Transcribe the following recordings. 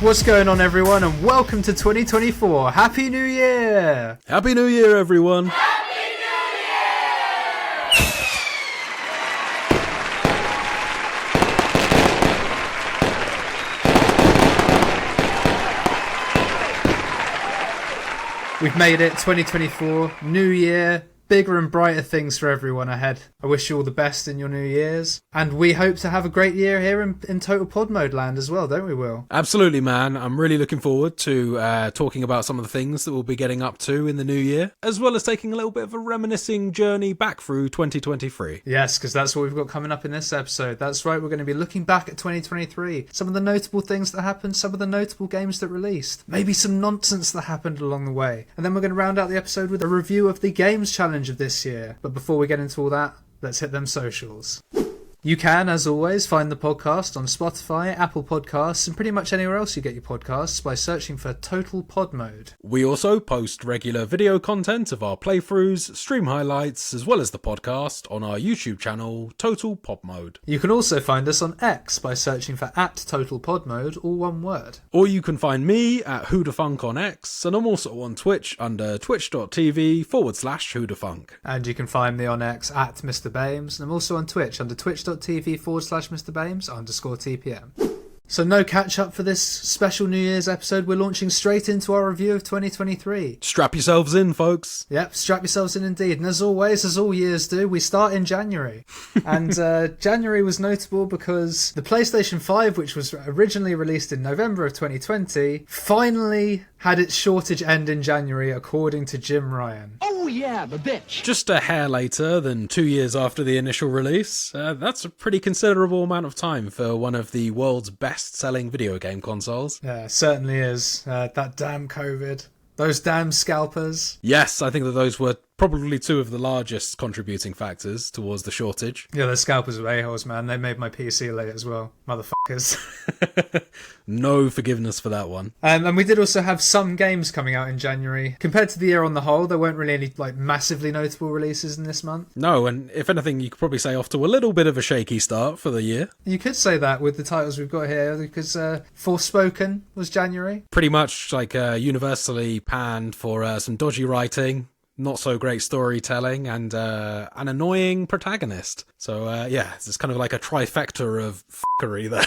What's going on, everyone, and welcome to 2024. Happy New Year! Happy New Year, everyone! We've made it, 2024, New Year, bigger and brighter things for everyone ahead. I wish you all the best in your New Year's. And we hope to have a great year here in Total Pod Mode land as well, don't we, Will? Absolutely, man. I'm really looking forward to talking about some of the things that we'll be getting up to in the new year, as well as taking a little bit of a reminiscing journey back through 2023. Yes, because that's what we've got coming up in this episode. That's right, we're going to be looking back at 2023. Some of the notable things that happened, some of the notable games that released, maybe some nonsense that happened along the way. And then we're going to round out the episode with a review of the Games Challenge of this year. But before we get into all that, let's hit them socials. You can, as always, find the podcast on Spotify, Apple Podcasts, and pretty much anywhere else you get your podcasts by searching for Total Pod Mode. We also post regular video content of our playthroughs, stream highlights, as well as the podcast on our YouTube channel, Total Pod Mode. You can also find us on X by searching for @TotalPodMode, all one word. Or you can find me at WhoDaFunk on X, and I'm also on Twitch under twitch.tv/WhoDaFunk. And you can find me on X at Mr. Bames, and I'm also on Twitch under twitch.tv/MrBames_TPM. So no catch up for this special New Year's episode. We're launching straight into our review of 2023. Strap yourselves in, folks. Yep, strap yourselves in indeed. And as always, as all years do, we start in January. And January was notable because the PlayStation 5, which was originally released in November of 2020, finally had its shortage end in January, according to Jim Ryan. Oh yeah, the bitch. Just a hair later than 2 years after the initial release. That's a pretty considerable amount of time for one of the world's best-selling video game consoles. Yeah, certainly is. That damn COVID. Those damn scalpers. Yes, I think that those were probably two of the largest contributing factors towards the shortage. Yeah, the scalpers were a-holes, man. They made my PC late as well. Motherfuckers. No forgiveness for that one. And we did also have some games coming out in January. Compared to the year on the whole, there weren't really any massively notable releases in this month. No, and if anything, you could probably say off to a little bit of a shaky start for the year. You could say that with the titles we've got here, because Forspoken was January. Pretty much universally panned for some dodgy writing, not so great storytelling, and an annoying protagonist. So it's kind of like a trifecta of f***ery there.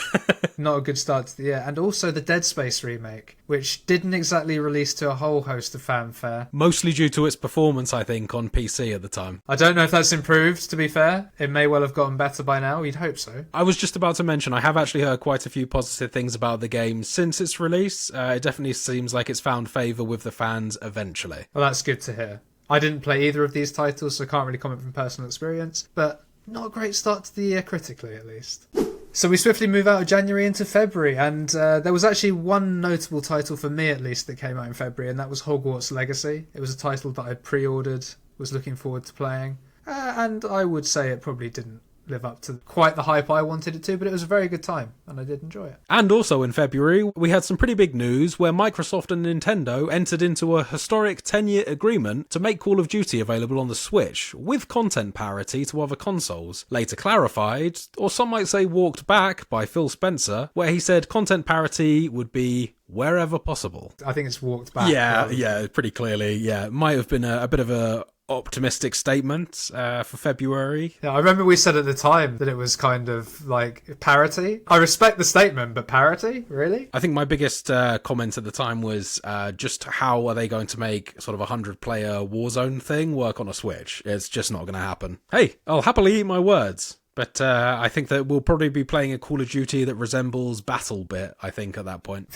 Not a good start to the year. And also the Dead Space remake, which didn't exactly release to a whole host of fanfare. Mostly due to its performance, I think, on PC at the time. I don't know if that's improved, to be fair. It may well have gotten better by now. You'd hope so. I was just about to mention, I have actually heard quite a few positive things about the game since its release. It definitely seems like it's found favour with the fans eventually. Well, that's good to hear. I didn't play either of these titles, so I can't really comment from personal experience, but not a great start to the year critically, at least. So we swiftly move out of January into February, and there was actually one notable title for me, at least, that came out in February, and that was Hogwarts Legacy. It was a title that I pre-ordered, was looking forward to playing, and I would say it probably didn't live up to quite the hype I wanted it to, but it was a very good time, and I did enjoy it. And also in February, we had some pretty big news where Microsoft and Nintendo entered into a historic 10-year agreement to make Call of Duty available on the Switch, with content parity to other consoles. Later clarified, or some might say walked back, by Phil Spencer, where he said content parity would be wherever possible. I think it's walked back. Yeah, pretty clearly. Yeah, it might have been a bit of a optimistic statement for February. Yeah, I remember we said at the time that it was kind of like parity. I respect the statement, but parity? Really? I think my biggest comment at the time was just how are they going to make sort of a 100-player Warzone thing work on a Switch? It's just not going to happen. Hey, I'll happily eat my words. But I think that we'll probably be playing a Call of Duty that resembles BattleBit, I think, at that point.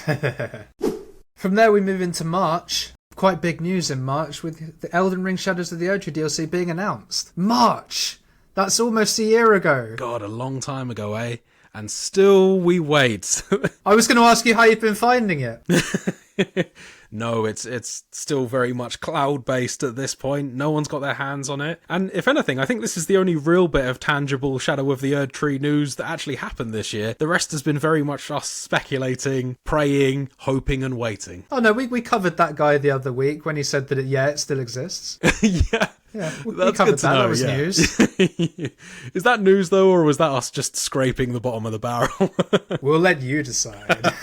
From there we move into March. Quite big news in March with the Elden Ring Shadows of the Erdtree DLC being announced. March! That's almost a year ago. God, a long time ago, eh? And still we wait. I was going to ask you how you've been finding it. No, it's still very much cloud-based at this point. No one's got their hands on it. And if anything, I think this is the only real bit of tangible Shadow of the Erdtree news that actually happened this year. The rest has been very much us speculating, praying, hoping and waiting. Oh no, we covered that guy the other week when he said that it still exists. Yeah. Yeah, that's good to know. That was news. Is that news though, or was that us just scraping the bottom of the barrel? We'll let you decide.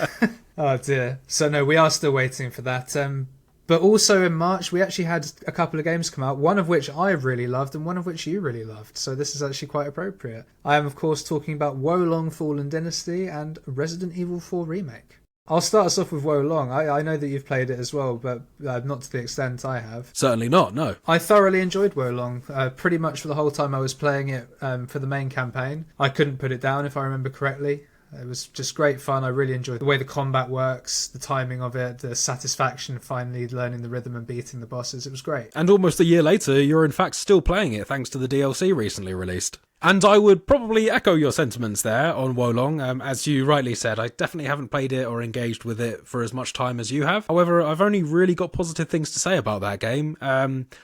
Oh dear. So no, we are still waiting for that. But also in March, we actually had a couple of games come out, one of which I really loved and one of which you really loved. So this is actually quite appropriate. I am, of course, talking about Wo Long Fallen Dynasty and Resident Evil 4 Remake. I'll start us off with Wo Long. I know that you've played it as well, but not to the extent I have. Certainly not, no. I thoroughly enjoyed Wo Long, pretty much for the whole time I was playing it for the main campaign. I couldn't put it down if I remember correctly. It was just great fun. I really enjoyed the way the combat works, the timing of it, the satisfaction of finally learning the rhythm and beating the bosses. It was great. And almost a year later, you're in fact still playing it thanks to the DLC recently released. And I would probably echo your sentiments there on Wo Long. As you rightly said, I definitely haven't played it or engaged with it for as much time as you have. However, I've only really got positive things to say about that game.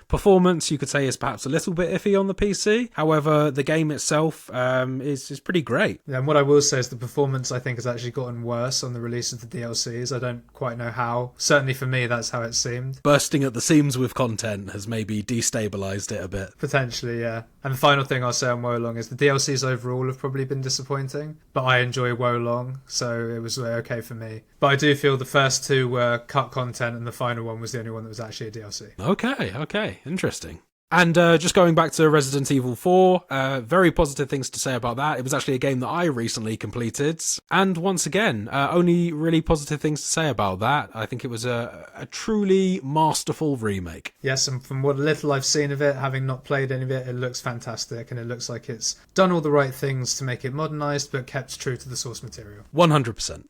Performance, you could say, is perhaps a little bit iffy on the PC. However, the game itself is pretty great. Yeah, and what I will say is the performance, I think, has actually gotten worse on the release of the DLCs. I don't quite know how. Certainly for me, that's how it seemed. Bursting at the seams with content has maybe destabilised it a bit. Potentially, yeah. And the final thing I'll say on Wo Long is the DLCs overall have probably been disappointing, but I enjoy Wo Long, so it was okay for me. But I do feel the first two were cut content and the final one was the only one that was actually a DLC. Okay, interesting. And just going back to Resident Evil 4, very positive things to say about that. It was actually a game that I recently completed. And once again, only really positive things to say about that. I think it was a truly masterful remake. Yes, and from what little I've seen of it, having not played any of it, it looks fantastic. And it looks like it's done all the right things to make it modernised, but kept true to the source material. 100%.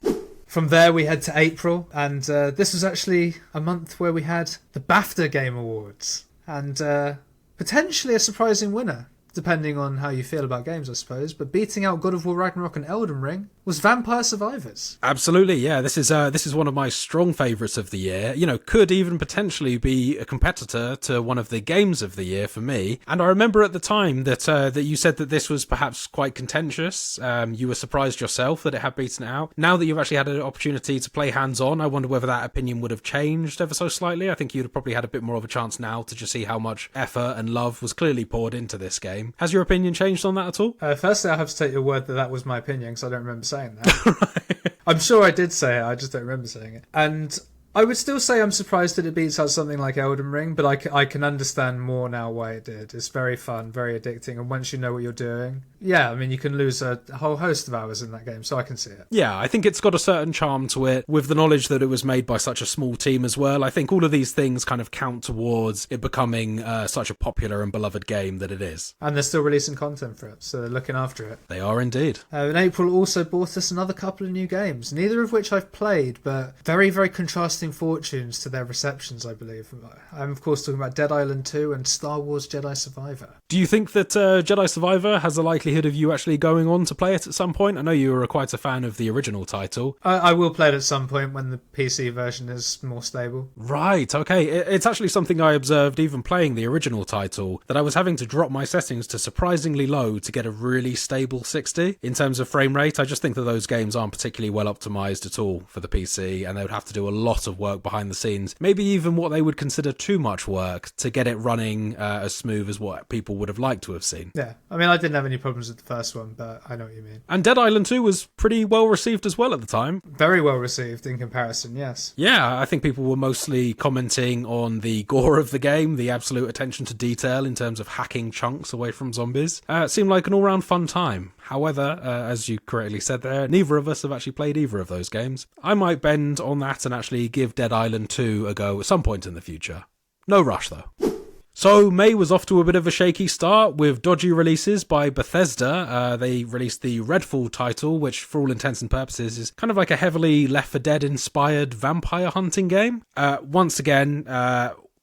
From there, we head to April. And this was actually a month where we had the BAFTA Game Awards. And potentially a surprising winner, depending on how you feel about games, I suppose. But beating out God of War Ragnarok and Elden Ring was Vampire Survivors. Absolutely, yeah. This is one of my strong favourites of the year. You know, could even potentially be a competitor to one of the games of the year for me. And I remember at the time that you said that this was perhaps quite contentious. You were surprised yourself that it had beaten it out. Now that you've actually had an opportunity to play hands-on, I wonder whether that opinion would have changed ever so slightly. I think you'd have probably had a bit more of a chance now to just see how much effort and love was clearly poured into this game. Has your opinion changed on that at all? Firstly, I have to take your word that that was my opinion, because I don't remember saying that. I'm sure I did say it, I just don't remember saying it. And I would still say I'm surprised that it beats out something like Elden Ring, but I can understand more now why it did. It's very fun, very addicting, and once you know what you're doing, yeah, I mean, you can lose a whole host of hours in that game, so I can see it. Yeah, I think it's got a certain charm to it, with the knowledge that it was made by such a small team as well. I think all of these things kind of count towards it becoming such a popular and beloved game that it is. And they're still releasing content for it, so they're looking after it. They are indeed. In April also brought us another couple of new games, neither of which I've played, but very, very contrasting fortunes to their receptions, I believe. I'm, of course, talking about Dead Island 2 and Star Wars Jedi Survivor. Do you think that Jedi Survivor has the likelihood of you actually going on to play it at some point? I know you were quite a fan of the original title. I will play it at some point when the PC version is more stable. Right, okay. It's actually something I observed even playing the original title, that I was having to drop my settings to surprisingly low to get a really stable 60 in terms of frame rate. I just think that those games aren't particularly well optimized at all for the PC, and they would have to do a lot of work behind the scenes, maybe even what they would consider too much work to get it running as smooth as what people would have liked to have seen. Yeah, I mean, I didn't have any problems with the first one, but I know what you mean. And Dead Island 2 was pretty well received as well at the time. Very well received in comparison, yes. Yeah, I think people were mostly commenting on the gore of the game, the absolute attention to detail in terms of hacking chunks away from zombies. It seemed like an all-round fun time. However, as you correctly said there, neither of us have actually played either of those games. I might bend on that and actually give Dead Island 2 a go at some point in the future. No rush though. So May was off to a bit of a shaky start with dodgy releases by Bethesda. They released the Redfall title, which for all intents and purposes is kind of like a heavily Left 4 Dead inspired vampire hunting game. Once again,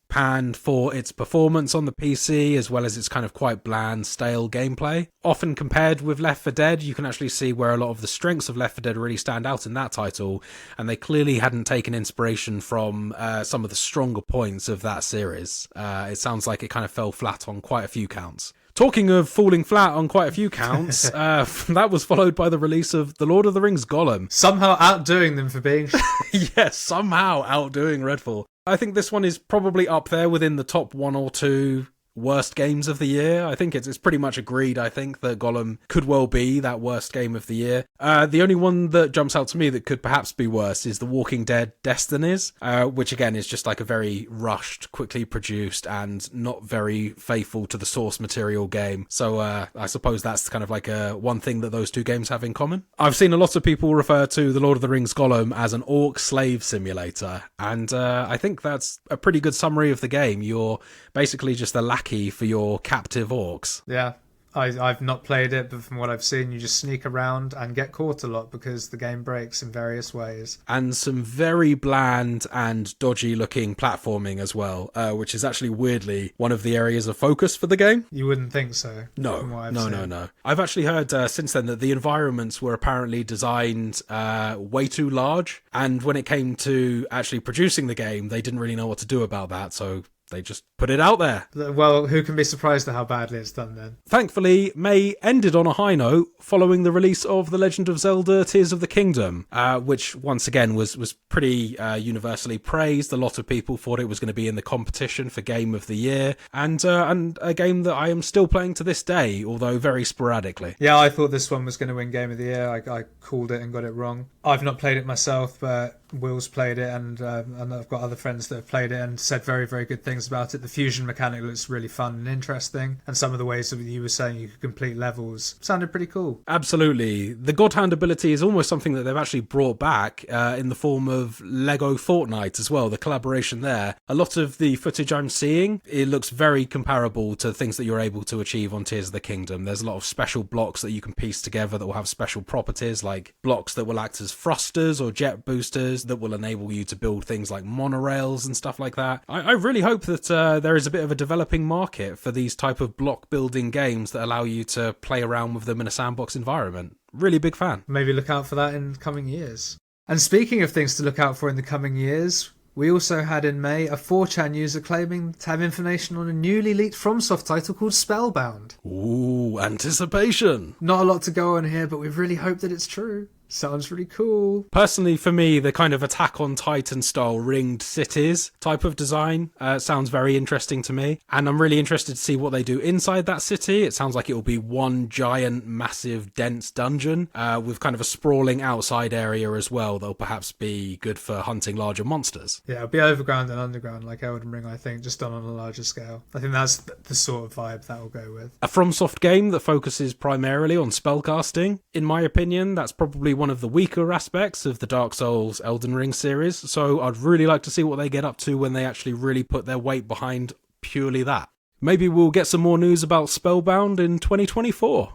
panned for its performance on the PC, as well as its kind of quite bland, stale gameplay. Often compared with Left 4 Dead, you can actually see where a lot of the strengths of Left 4 Dead really stand out in that title, and they clearly hadn't taken inspiration from some of the stronger points of that series. It sounds like it kind of fell flat on quite a few counts. Talking of falling flat on quite a few counts, that was followed by the release of The Lord of the Rings Gollum. Somehow outdoing them for being... Yes, somehow outdoing Redfall. I think this one is probably up there within the top one or two worst games of the year. I think it's pretty much agreed, I think, that Gollum could well be that worst game of the year. The only one that jumps out to me that could perhaps be worse is The Walking Dead Destinies, which again is just like a very rushed, quickly produced, and not very faithful to the source material game. So I suppose that's kind of like one thing that those two games have in common. I've seen a lot of people refer to The Lord of the Rings Gollum as an orc slave simulator, and I think that's a pretty good summary of the game. You're basically just a lackey for your captive orcs. Yeah. I've not played it, but from what I've seen, you just sneak around and get caught a lot because the game breaks in various ways. And some very bland and dodgy looking platforming as well, which is actually weirdly one of the areas of focus for the game. You wouldn't think so. No. I've actually heard since then that the environments were apparently designed way too large, and when it came to actually producing the game, they didn't really know what to do about that, so they just put it out there. Well, who can be surprised at how badly it's done then? Thankfully, May ended on a high note following the release of The Legend of Zelda Tears of the Kingdom, which once again was pretty universally praised. A lot of people thought it was going to be in the competition for Game of the Year, and a game that I am still playing to this day, although very sporadically. Yeah, I thought this one was going to win Game of the Year. I called it and got it wrong. I've not played it myself, but Will's played it, and I've got other friends that have played it and said very, very good things about it. The fusion mechanic looks really fun and interesting, and some of the ways that you were saying you could complete levels sounded pretty cool. Absolutely. The God Hand ability is almost something that they've actually brought back in the form of Lego Fortnite as well, the collaboration there. A lot of the footage I'm seeing, it looks very comparable to things that you're able to achieve on Tears of the Kingdom. There's a lot of special blocks that you can piece together that will have special properties, like blocks that will act as thrusters or jet boosters that will enable you to build things like monorails and stuff like that. I really hope that there is a bit of a developing market for these type of block building games that allow you to play around with them in a sandbox environment. Really big fan. Maybe look out for that in coming years. And speaking of things to look out for in the coming years, we also had in May a 4chan user claiming to have information on a newly leaked FromSoft title called Spellbound. Ooh, anticipation. Not a lot to go on here, but we really hope that it's true. Sounds really cool. Personally, for me, the kind of Attack on Titan style ringed cities type of design sounds very interesting to me. And I'm really interested to see what they do inside that city. It sounds like it will be one giant, massive, dense dungeon with kind of a sprawling outside area as well. That'll perhaps be good for hunting larger monsters. Yeah, it'll be overground and underground like Elden Ring, I think, just done on a larger scale. I think that's the sort of vibe that will go with. A FromSoft game that focuses primarily on spellcasting. In my opinion, that's probably one of the weaker aspects of the Dark Souls Elden Ring series, so I'd really like to see what they get up to when they actually really put their weight behind purely that. Maybe we'll get some more news about Spellbound in 2024.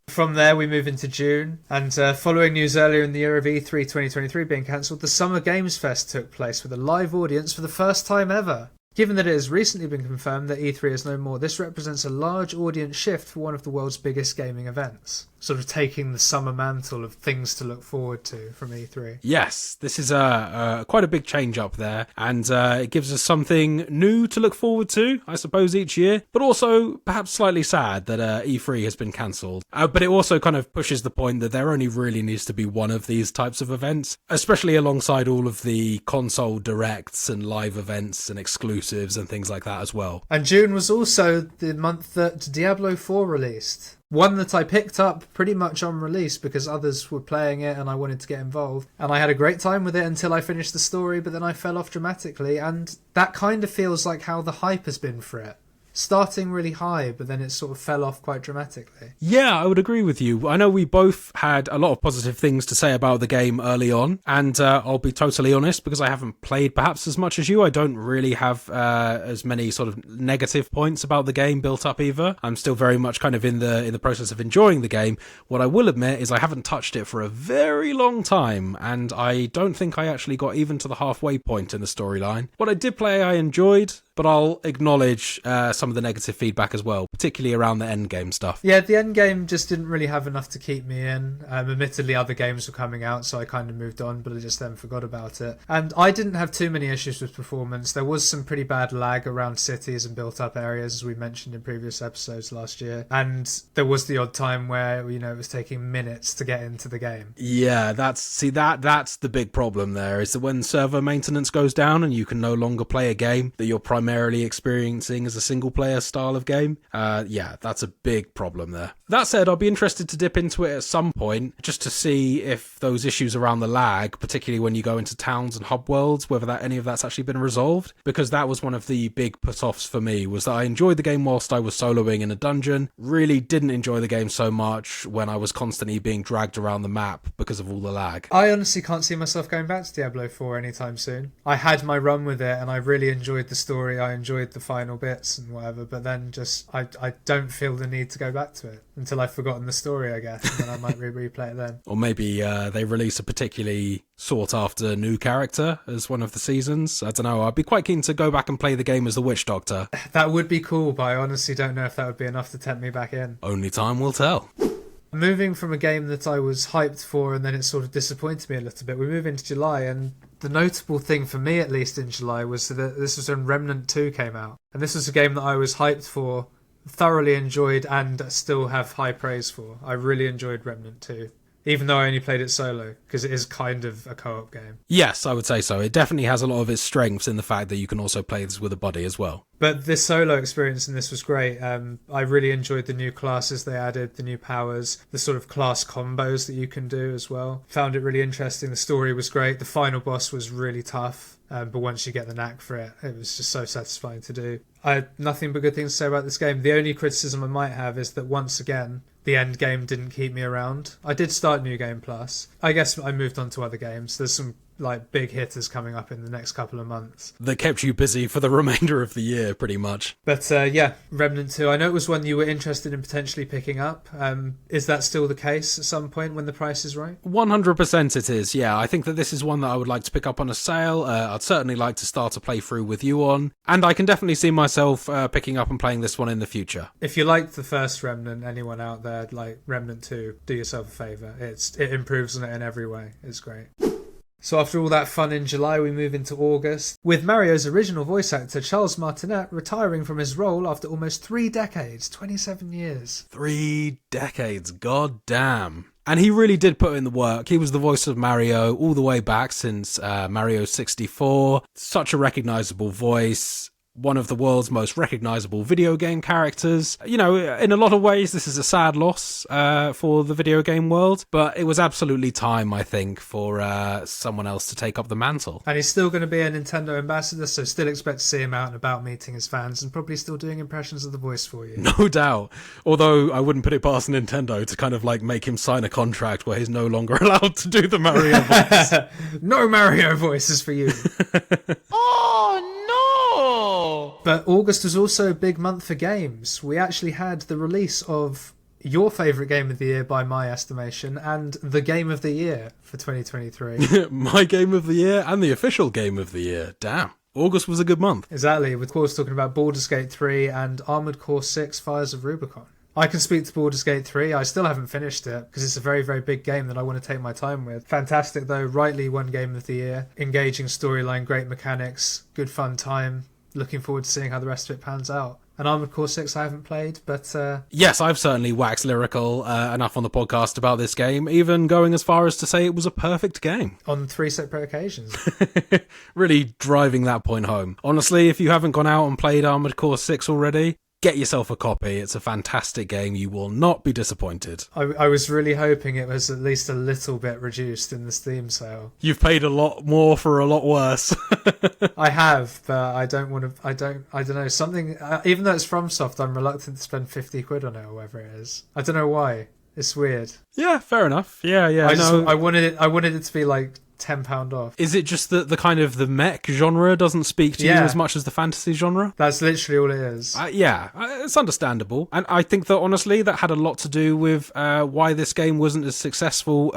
From there, we move into June, and following news earlier in the year of E3 2023 being cancelled, the Summer Games Fest took place with a live audience for the first time ever. Given that it has recently been confirmed that E3 is no more, this represents a large audience shift for one of the world's biggest gaming events. Sort of taking the summer mantle of things to look forward to from E3. Yes, this is quite a big change up there, and it gives us something new to look forward to, I suppose, each year, but also perhaps slightly sad that E3 has been cancelled. But it also kind of pushes the point that there only really needs to be one of these types of events, especially alongside all of the console directs and live events and exclusives and things like that as well. And June was also the month that Diablo 4 released. One that I picked up pretty much on release because others were playing it and I wanted to get involved. And I had a great time with it until I finished the story, but then I fell off dramatically. And that kind of feels like how the hype has been for it. Starting really high, but then it sort of fell off quite dramatically. Yeah, I would agree with you. I know we both had a lot of positive things to say about the game early on, and I'll be totally honest, because I haven't played perhaps as much as you, I don't really have as many sort of negative points about the game built up either. I'm still very much kind of in the process of enjoying the game. What I will admit is I haven't touched it for a very long time, and I don't think I actually got even to the halfway point in the storyline. What I did play I enjoyed, but I'll acknowledge some of the negative feedback as well, particularly around the endgame stuff. Yeah, the endgame just didn't really have enough to keep me in. Admittedly, other games were coming out, so I kind of moved on, but I just then forgot about it. And I didn't have too many issues with performance. There was some pretty bad lag around cities and built-up areas, as we mentioned in previous episodes last year. And there was the odd time where, you know, it was taking minutes to get into the game. Yeah, that's the big problem there, is that when server maintenance goes down and you can no longer play a game that you're primarily primarily experiencing as a single player style of game. Yeah, that's a big problem there. That said, I'll be interested to dip into it at some point just to see if those issues around the lag, particularly when you go into towns and hub worlds, whether any of that's actually been resolved, because that was one of the big put-offs for me, was that I enjoyed the game whilst I was soloing in a dungeon, really didn't enjoy the game so much when I was constantly being dragged around the map because of all the lag. I honestly can't see myself going back to Diablo 4 anytime soon. I had my run with it and I really enjoyed the story, I enjoyed the final bits and whatever, but then just I don't feel the need to go back to it until I've forgotten the story, I guess, and then I might replay it then. Or maybe they release a particularly sought-after new character as one of the seasons. I don't know, I'd be quite keen to go back and play the game as the Witch Doctor. That would be cool, but I honestly don't know if that would be enough to tempt me back in. Only time will tell. Moving from a game that I was hyped for and then it sort of disappointed me a little bit, we move into July, and the notable thing for me, at least in July, was that this was when Remnant 2 came out. And this was a game that I was hyped for, thoroughly enjoyed, and still have high praise for. I really enjoyed Remnant 2. Even though I only played it solo, because it is kind of a co-op game. Yes, I would say so. It definitely has a lot of its strengths in the fact that you can also play this with a buddy as well. But this solo experience in this was great. I really enjoyed the new classes they added, the new powers, the sort of class combos that you can do as well. Found it really interesting. The story was great. The final boss was really tough. But once you get the knack for it, it was just so satisfying to do. I had nothing but good things to say about this game. The only criticism I might have is that once again, the end game didn't keep me around. I did start New Game Plus. I guess I moved on to other games. There's some big hitters coming up in the next couple of months. That kept you busy for the remainder of the year, pretty much. But yeah, Remnant 2. I know it was one you were interested in potentially picking up. Is that still the case at some point when the price is right? 100% it is, yeah. I think that this is one that I would like to pick up on a sale. I'd certainly like to start a playthrough with you on. And I can definitely see myself picking up and playing this one in the future. If you liked the first Remnant, anyone out there like Remnant 2, do yourself a favour. It improves on it in every way. It's great. So after all that fun in July, we move into August, with Mario's original voice actor Charles Martinet retiring from his role after almost 3 decades, 27 years. 3 decades, god damn. And he really did put in the work. He was the voice of Mario all the way back since Mario 64. Such a recognisable voice. One of the world's most recognisable video game characters. You know, in a lot of ways, this is a sad loss for the video game world, but it was absolutely time, I think, for someone else to take up the mantle. And he's still going to be a Nintendo ambassador, so still expect to see him out and about meeting his fans and probably still doing impressions of the voice for you. No doubt. Although I wouldn't put it past Nintendo to kind of make him sign a contract where he's no longer allowed to do the Mario voice. No Mario voices for you. Oh, no! But August was also a big month for games. We actually had the release of your favourite game of the year by my estimation, and the game of the year for 2023. My game of the year and the official game of the year. Damn. August was a good month. Exactly, with course talking about Baldur's Gate 3 and Armored Core 6 Fires of Rubicon. I can speak to Baldur's Gate 3. I still haven't finished it because it's a very, very big game that I want to take my time with. Fantastic though, rightly won game of the year. Engaging storyline, great mechanics, good fun time. Looking forward to seeing how the rest of it pans out. And Armored Core 6 I haven't played, but... Yes, I've certainly waxed lyrical enough on the podcast about this game, even going as far as to say it was a perfect game. On 3 separate occasions. Really driving that point home. Honestly, if you haven't gone out and played Armored Core 6 already, get yourself a copy. It's a fantastic game. You will not be disappointed. I was really hoping it was at least a little bit reduced in the Steam sale. You've paid a lot more for a lot worse. I have, but I don't want to. I don't know. Something. Even though it's FromSoft, I'm reluctant to spend 50 quid on it or whatever it is. I don't know why. It's weird. Yeah, fair enough. Yeah. I wanted it to be like £10 off. Is it just that the kind of the mech genre doesn't speak to you as much as the fantasy genre? That's literally all it is. It's understandable. And I think that honestly that had a lot to do with why this game wasn't as successful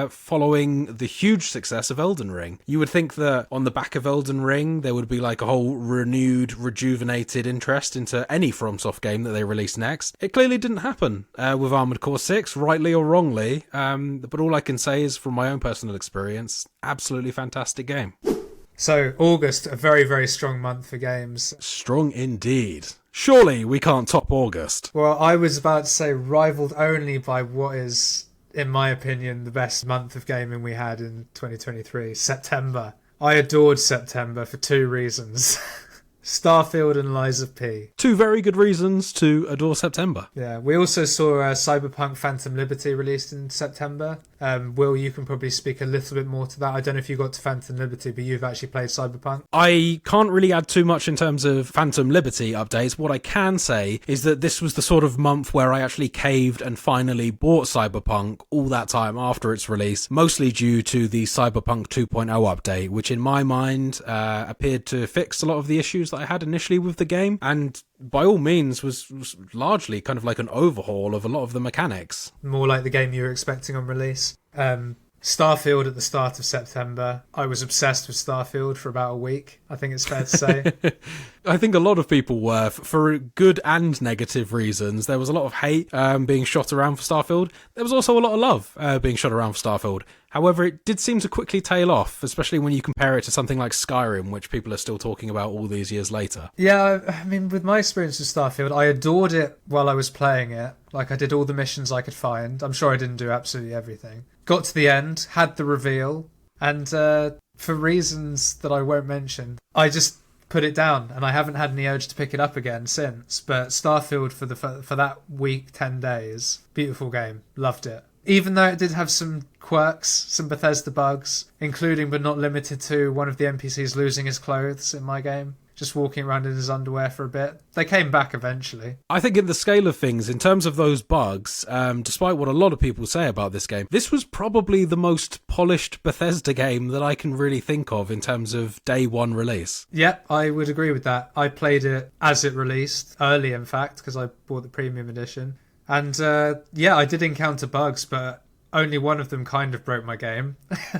following the huge success of Elden Ring. You would think that on the back of Elden Ring there would be like a whole renewed, rejuvenated interest into any FromSoft game that they release next. It clearly didn't happen with Armored Core 6, rightly or wrongly. But all I can say is from my own personal experience, absolutely fantastic game. So, August, a very, very strong month for games. Strong indeed. Surely we can't top August. Well, I was about to say rivaled only by what is, in my opinion, the best month of gaming we had in 2023, September. I adored September for 2 reasons. Starfield and Lies of P. Two very good reasons to adore September. Yeah, we also saw Cyberpunk Phantom Liberty released in September. Will, you can probably speak a little bit more to that. I don't know if you got to Phantom Liberty, but you've actually played Cyberpunk. I can't really add too much in terms of Phantom Liberty updates. What I can say is that this was the sort of month where I actually caved and finally bought Cyberpunk all that time after its release, mostly due to the Cyberpunk 2.0 update, which in my mind appeared to fix a lot of the issues that I had initially with the game, and by all means was largely kind of like an overhaul of a lot of the mechanics. More like the game you were expecting on release. Starfield at the start of September. I was obsessed with Starfield for about a week, I think it's fair to say. I think a lot of people were, for good and negative reasons. There was a lot of hate being shot around for Starfield. There was also a lot of love being shot around for Starfield. However, it did seem to quickly tail off, especially when you compare it to something like Skyrim, which people are still talking about all these years later. Yeah, I mean, with my experience with Starfield, I adored it while I was playing it. Like, I did all the missions I could find. I'm sure I didn't do absolutely everything. Got to the end, had the reveal, and for reasons that I won't mention, I just put it down, and I haven't had any urge to pick it up again since. But Starfield, for that week, 10 days, beautiful game. Loved it. Even though it did have some quirks, some Bethesda bugs, including but not limited to one of the NPCs losing his clothes in my game, just walking around in his underwear for a bit. They came back eventually. I think in the scale of things, in terms of those bugs, despite what a lot of people say about this game, this was probably the most polished Bethesda game that I can really think of in terms of day one release. Yep, I would agree with that. I played it as it released, early in fact, because I bought the premium edition. And yeah, I did encounter bugs, but only one of them kind of broke my game,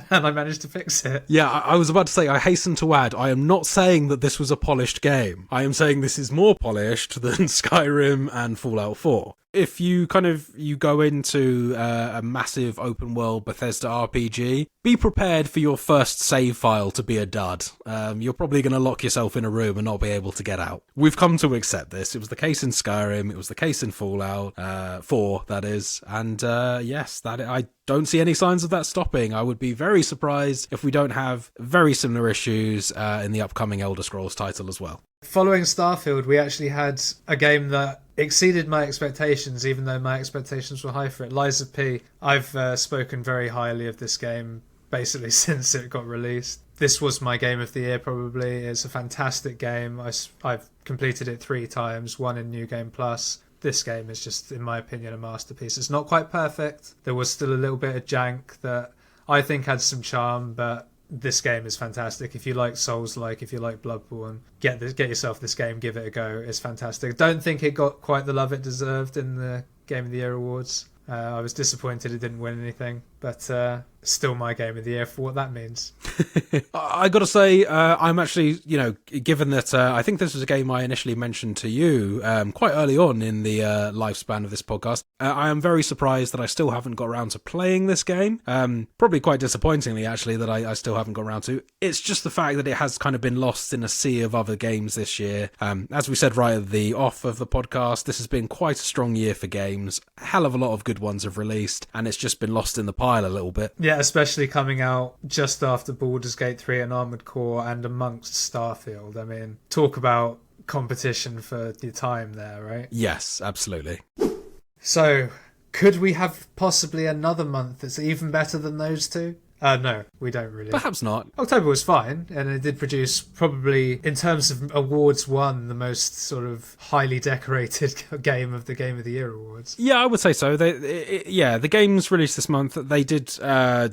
and I managed to fix it. Yeah, I was about to say, I hasten to add, I am not saying that this was a polished game. I am saying this is more polished than Skyrim and Fallout 4. If you go into a massive open world Bethesda RPG, be prepared for your first save file to be a dud. You're probably going to lock yourself in a room and not be able to get out. We've come to accept this. It was the case in Skyrim. It was the case in Fallout 4, that is. And yes, I don't see any signs of that stopping. I would be very surprised if we don't have very similar issues in the upcoming Elder Scrolls title as well. Following Starfield, we actually had a game that exceeded my expectations, even though my expectations were high for it. Lies of P. I've spoken very highly of this game basically since it got released. This was my game of the year, probably. It's a fantastic game. I've completed it 3 times, one in New Game Plus. This game is just, in my opinion, a masterpiece. It's not quite perfect. There was still a little bit of jank that I think had some charm, but this game is fantastic. If you like Souls-like, if you like Bloodborne, get yourself this game, give it a go. It's fantastic. Don't think it got quite the love it deserved in the Game of the Year awards. I was disappointed it didn't win anything, but still my game of the year for what that means. I gotta say, I'm actually, given that I think this was a game I initially mentioned to you quite early on in the lifespan of this podcast, I am very surprised that I still haven't got around to playing this game. Probably quite disappointingly, actually, that I still haven't got around to. It's just the fact that it has kind of been lost in a sea of other games this year. As we said right at the off of the podcast, this has been quite a strong year for games. A hell of a lot of good ones have released, and it's just been lost in the pile a little bit. Yeah, especially coming out just after Baldur's Gate 3 and Armored Core and amongst Starfield. I mean, talk about competition for your time there, right? Yes, absolutely. So, could we have possibly another month that's even better than those two? No, we don't really. Perhaps not. October was fine, and it did produce probably, in terms of awards won, the most sort of highly decorated game of the Year awards. Yeah, I would say so. The games released this month, they did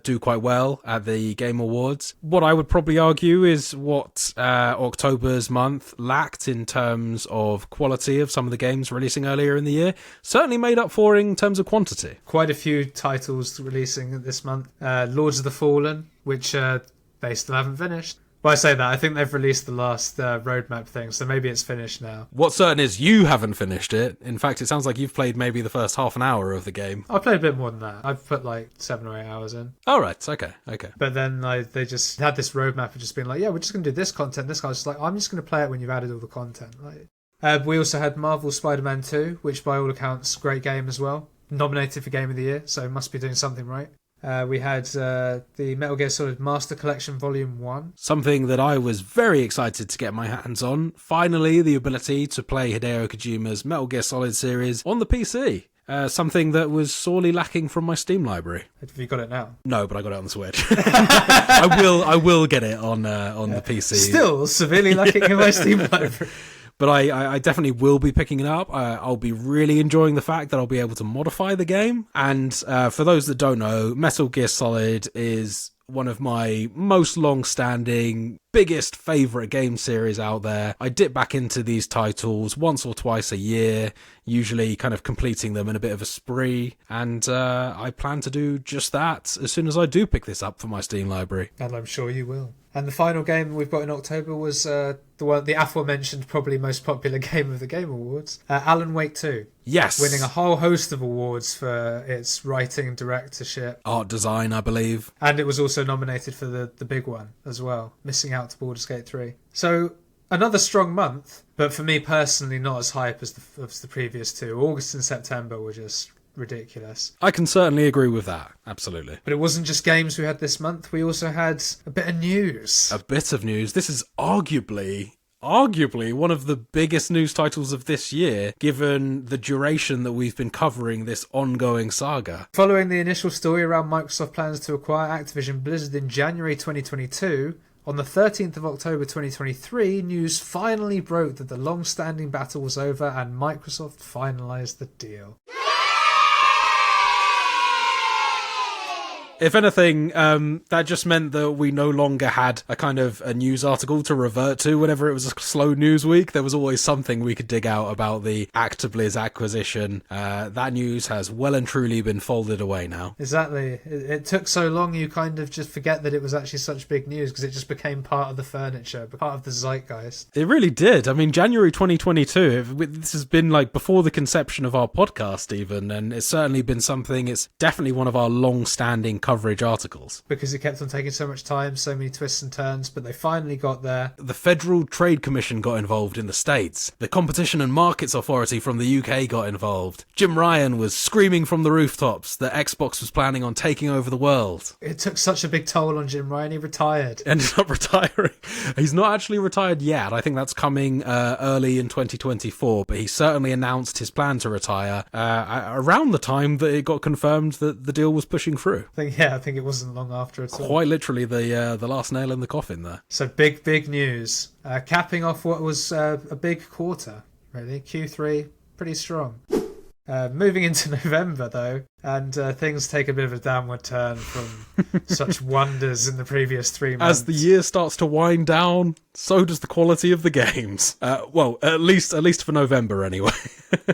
do quite well at the Game Awards. What I would probably argue is what October's month lacked in terms of quality of some of the games releasing earlier in the year, certainly made up for in terms of quantity. Quite a few titles releasing this month. Lords of the Fallen, which they still haven't finished. Well, I say that, I think they've released the last roadmap thing, so maybe it's finished now. What's certain is you haven't finished it. In fact, it sounds like you've played maybe the first half an hour of the game. I played a bit more than that. I've put like 7 or 8 hours in. All right, okay. But then they just had this roadmap of just being like, yeah, we're just going to do this content. This guy's just like, I'm just going to play it when you've added all the content. We also had Marvel Spider-Man 2, which by all accounts, great game as well. Nominated for Game of the Year, so must be doing something right. We had the Metal Gear Solid Master Collection Volume 1. Something that I was very excited to get my hands on. Finally, the ability to play Hideo Kojima's Metal Gear Solid series on the PC. Something that was sorely lacking from my Steam library. Have you got it now? No, but I got it on the Switch. I will get it on the PC. Still severely lacking in my Steam library. But I definitely will be picking it up. I'll be really enjoying the fact that I'll be able to modify the game. And for those that don't know, Metal Gear Solid is one of my most long-standing, biggest favourite game series out there. I dip back into these titles once or twice a year, usually kind of completing them in a bit of a spree, and I plan to do just that as soon as I do pick this up for my Steam library. And I'm sure you will. And the final game we've got in October was the aforementioned, probably most popular game of the Game Awards, Alan Wake 2. Yes. Winning a whole host of awards for its writing and directorship. Art design, I believe. And it was also nominated for the big one as well, missing out to Baldur's Gate 3. So another strong month, but for me personally not as hype as the previous two. August and September were just ridiculous. I can certainly agree with that, absolutely. But it wasn't just games we had this month, we also had a bit of news. A bit of news. This is arguably one of the biggest news titles of this year, given the duration that we've been covering this ongoing saga. Following the initial story around Microsoft plans to acquire Activision Blizzard in January 2022, on the 13th of October 2023, news finally broke that the long-standing battle was over and Microsoft finalised the deal. If anything, that just meant that we no longer had a kind of a news article to revert to whenever it was a slow news week. There was always something we could dig out about the Actiblizz acquisition. That news has well and truly been folded away now. Exactly. It took so long you kind of just forget that it was actually such big news because it just became part of the furniture, part of the zeitgeist. It really did. I mean, January 2022, this has been like before the conception of our podcast even, and it's certainly been something, it's definitely one of our long-standing coverage articles. Because it kept on taking so much time, so many twists and turns, but they finally got there. The Federal Trade Commission got involved in the States. The Competition and Markets Authority from the UK got involved. Jim Ryan was screaming from the rooftops that Xbox was planning on taking over the world. It took such a big toll on Jim Ryan, he retired. Ended up retiring. He's not actually retired yet. I think that's coming early in 2024, but he certainly announced his plan to retire around the time that it got confirmed that the deal was pushing through. I think it wasn't long after at all. Quite literally the last nail in the coffin there. So big news. Capping off what was a big quarter, really. Q3, pretty strong. Moving into November, though, and things take a bit of a downward turn from such wonders in the previous 3 months. As the year starts to wind down, so does the quality of the games. Well, at least for November, anyway.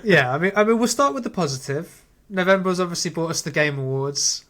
Yeah, I mean, we'll start with the positive. November has obviously brought us the Game Awards,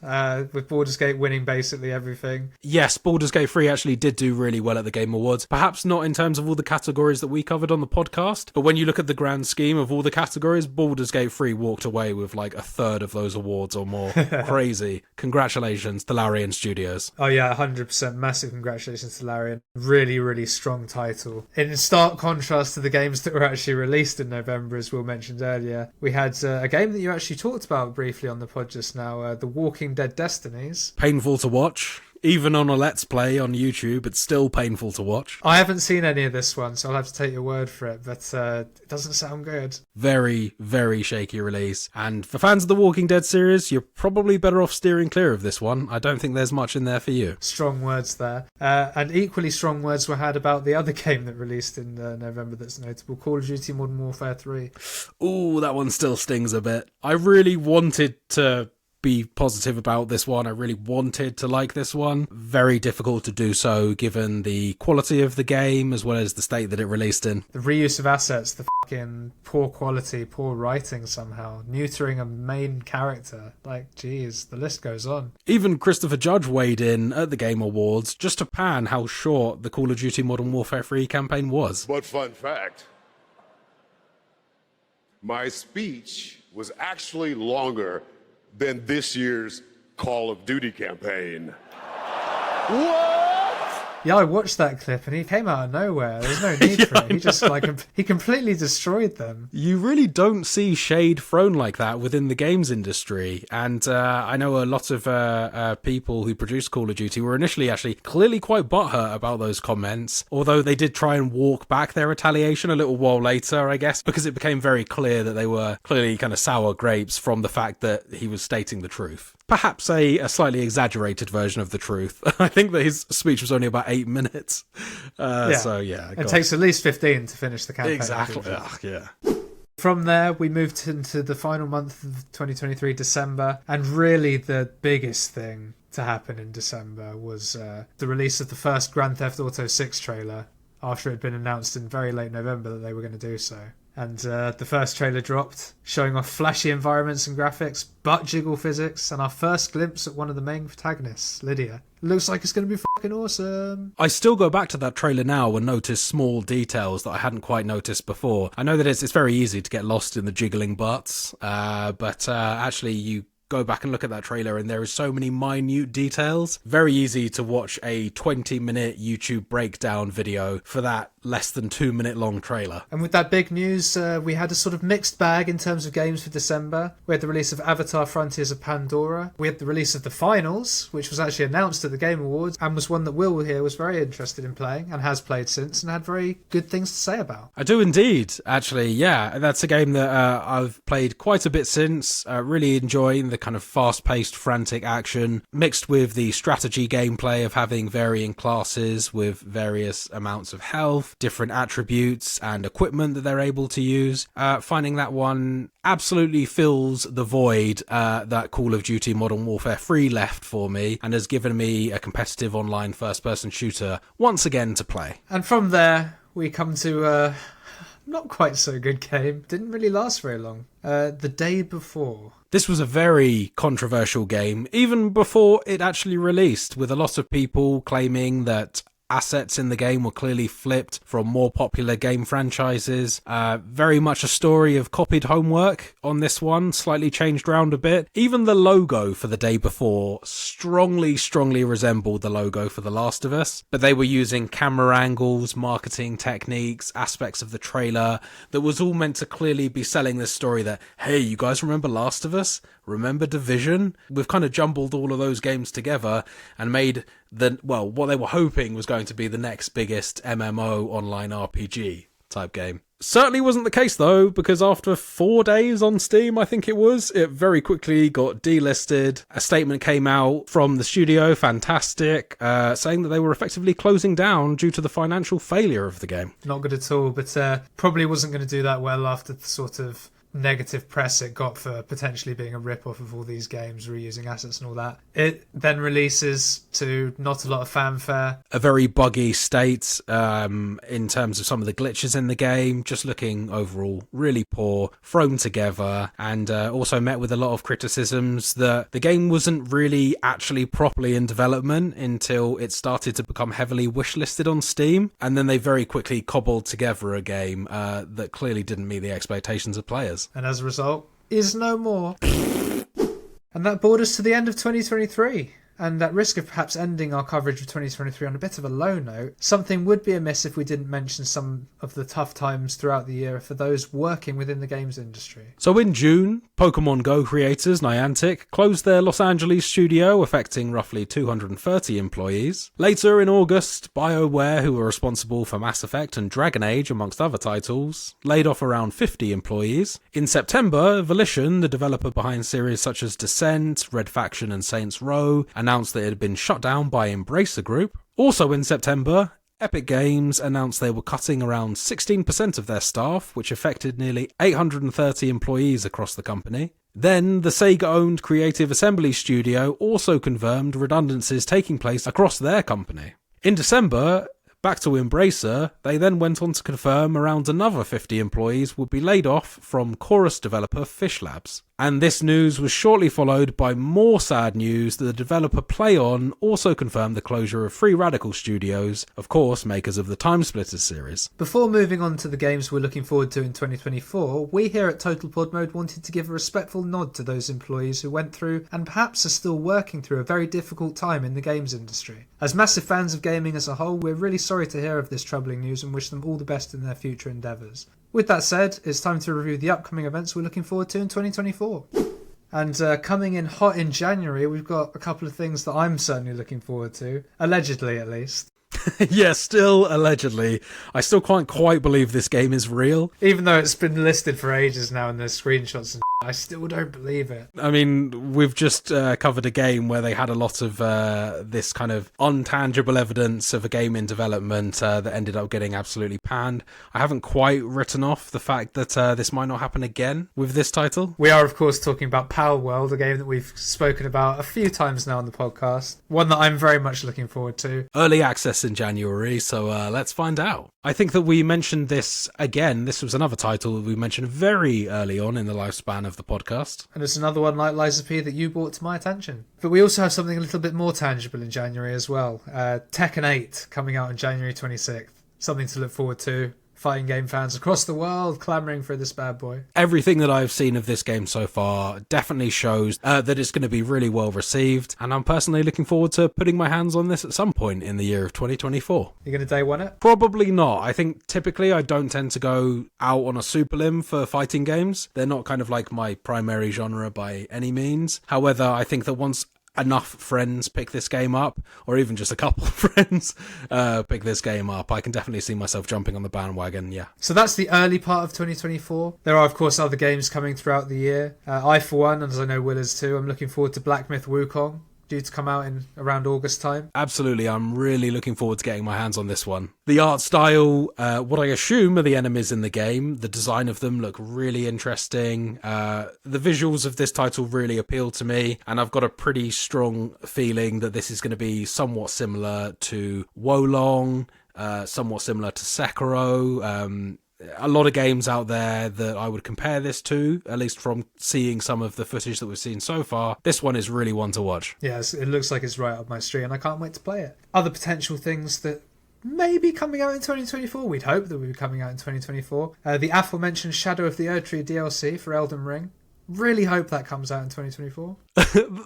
with Baldur's Gate winning basically everything. Yes, Baldur's Gate 3 actually did do really well at the Game Awards. Perhaps not in terms of all the categories that we covered on the podcast, but when you look at the grand scheme of all the categories, Baldur's Gate 3 walked away with like a third of those awards or more. Crazy. Congratulations to Larian Studios. Oh yeah, 100%. Massive congratulations to Larian. Really, really strong title. In stark contrast to the games that were actually released in November, as Will mentioned earlier, we had a game that you actually talked about briefly on the pod just now, The Walking Dead Destinies. Painful to watch. Even on a Let's Play on YouTube, it's still painful to watch. I haven't seen any of this one, so I'll have to take your word for it, but it doesn't sound good. Very, very shaky release. And for fans of the Walking Dead series, you're probably better off steering clear of this one. I don't think there's much in there for you. Strong words there. And equally strong words were had about the other game that released in November that's notable, Call of Duty Modern Warfare 3. Ooh, that one still stings a bit. I really wanted to be positive about this one. I really wanted to like this one. Very difficult to do so given the quality of the game as well as the state that it released in. The reuse of assets, the fucking poor quality, poor writing somehow, neutering a main character. Like, geez, the list goes on. Even Christopher Judge weighed in at the Game Awards just to pan how short the Call of Duty Modern Warfare 3 campaign was. But fun fact, my speech was actually longer than this year's Call of Duty campaign. What? Yeah, I watched that clip and he came out of nowhere. There was no need for it. He just he completely destroyed them. You really don't see shade thrown like that within the games industry. And I know a lot of people who produce Call of Duty were initially actually clearly quite butthurt about those comments, although they did try and walk back their retaliation a little while later, I guess, because it became very clear that they were clearly kind of sour grapes from the fact that he was stating the truth. Perhaps a slightly exaggerated version of the truth. I think that his speech was only about 8 minutes. So, yeah. It takes at least 15 to finish the campaign. Exactly. Ugh, yeah. From there, we moved into the final month of 2023, December, and really the biggest thing to happen in December was the release of the first Grand Theft Auto 6 trailer after it had been announced in very late November that they were going to do so. And the first trailer dropped, showing off flashy environments and graphics, butt jiggle physics, and our first glimpse at one of the main protagonists, Lydia. Looks like it's going to be fucking awesome. I still go back to that trailer now and notice small details that I hadn't quite noticed before. I know that it's very easy to get lost in the jiggling butts, but actually you go back and look at that trailer and there is so many minute details. Very easy to watch a 20-minute YouTube breakdown video for that less than 2 minute long trailer. And with that big news, we had a sort of mixed bag in terms of games for December. We had the release of Avatar Frontiers of Pandora. We had the release of The Finals, which was actually announced at the Game Awards and was one that Will here was very interested in playing and has played since and had very good things to say about. I do indeed, actually, yeah. That's a game that I've played quite a bit since, really enjoying the kind of fast-paced, frantic action, mixed with the strategy gameplay of having varying classes with various amounts of health, different attributes and equipment that they're able to use. Finding that one absolutely fills the void that Call of Duty Modern Warfare 3 left for me and has given me a competitive online first-person shooter once again to play. And from there, we come to not quite so good game. Didn't really last very long. The Day Before. This was a very controversial game, even before it actually released, with a lot of people claiming that assets in the game were clearly flipped from more popular game franchises. Very much a story of copied homework on this one, slightly changed around a bit. Even the logo for The Day Before strongly resembled the logo for The Last of Us, but they were using camera angles, marketing techniques, aspects of the trailer that was all meant to clearly be selling this story that, hey, you guys remember Last of Us? Remember Division? We've kind of jumbled all of those games together and made what they were hoping was going to be the next biggest MMO online RPG type game. Certainly wasn't the case though, because after 4 days on Steam, I think it very quickly got delisted. A statement came out from the studio, Fantastic, saying that they were effectively closing down due to the financial failure of the game. Not good at all, but probably wasn't going to do that well after the sort of negative press it got for potentially being a rip-off of all these games, reusing assets and all that. It then releases to not a lot of fanfare. A very buggy state in terms of some of the glitches in the game, just looking overall really poor, thrown together, and also met with a lot of criticisms that the game wasn't really actually properly in development until it started to become heavily wishlisted on Steam, and then they very quickly cobbled together a game that clearly didn't meet the expectations of players. And as a result, is no more. And that brought us to the end of 2023. And at risk of perhaps ending our coverage of 2023 on a bit of a low note, something would be amiss if we didn't mention some of the tough times throughout the year for those working within the games industry. So in June, Pokemon Go creators Niantic closed their Los Angeles studio, affecting roughly 230 employees. Later in August, BioWare, who were responsible for Mass Effect and Dragon Age, amongst other titles, laid off around 50 employees. In September, Volition, the developer behind series such as Descent, Red Faction and Saints Row, announced that it had been shut down by Embracer Group. Also in September, Epic Games announced they were cutting around 16% of their staff, which affected nearly 830 employees across the company. Then, the Sega-owned Creative Assembly studio also confirmed redundancies taking place across their company. In December, back to Embracer, they then went on to confirm around another 50 employees would be laid off from Chorus developer Fish Labs. And this news was shortly followed by more sad news that the developer PlayOn also confirmed the closure of Free Radical Studios, of course makers of the Timesplitters series. Before moving on to the games we're looking forward to in 2024, we here at Total Pod Mode wanted to give a respectful nod to those employees who went through and perhaps are still working through a very difficult time in the games industry. As massive fans of gaming as a whole, we're really sorry to hear of this troubling news and wish them all the best in their future endeavours. With that said, it's time to review the upcoming events we're looking forward to in 2024. And coming in hot in January, we've got a couple of things that I'm certainly looking forward to, allegedly at least. Yeah, still allegedly. I still can't quite believe this game is real. Even though it's been listed for ages now and there's screenshots and I still don't believe it. I mean, we've just covered a game where they had a lot of this kind of untangible evidence of a game in development that ended up getting absolutely panned. I haven't quite written off the fact that this might not happen again with this title. We are, of course, talking about Power World, a game that we've spoken about a few times now on the podcast. One that I'm very much looking forward to. Early access in January, so let's find out. I think that we mentioned this again. This was another title that we mentioned very early on in the lifespan of the podcast. And it's another one like Lies of P that you brought to my attention. But we also have something a little bit more tangible in January as well. Tekken 8 coming out on January 26th. Something to look forward to. Fighting game fans across the world clamouring for this bad boy. Everything that I've seen of this game so far definitely shows that it's going to be really well received, and I'm personally looking forward to putting my hands on this at some point in the year of 2024. You're going to day one it? Probably not. I think typically I don't tend to go out on a super limb for fighting games. They're not kind of like my primary genre by any means. However, I think that once enough friends pick this game up, or even just a couple of friends pick this game up, I can definitely see myself jumping on the bandwagon, yeah. So that's the early part of 2024. There are, of course, other games coming throughout the year. I, for one, and as I know Will is too, I'm looking forward to Black Myth Wukong, due to come out in around August time. Absolutely, I'm really looking forward to getting my hands on this one. The art style, what I assume are the enemies in the game, the design of them look really interesting. The visuals of this title really appeal to me, and I've got a pretty strong feeling that this is going to be somewhat similar to Wolong, somewhat similar to Sekiro. A lot of games out there that I would compare this to, at least from seeing some of the footage that we've seen so far. This one is really one to watch. Yes, it looks like it's right up my street and I can't wait to play it. Other potential things that may be coming out in 2024, we'd hope that would be coming out in 2024. The aforementioned Shadow of the Erdtree DLC for Elden Ring. Really hope that comes out in 2024.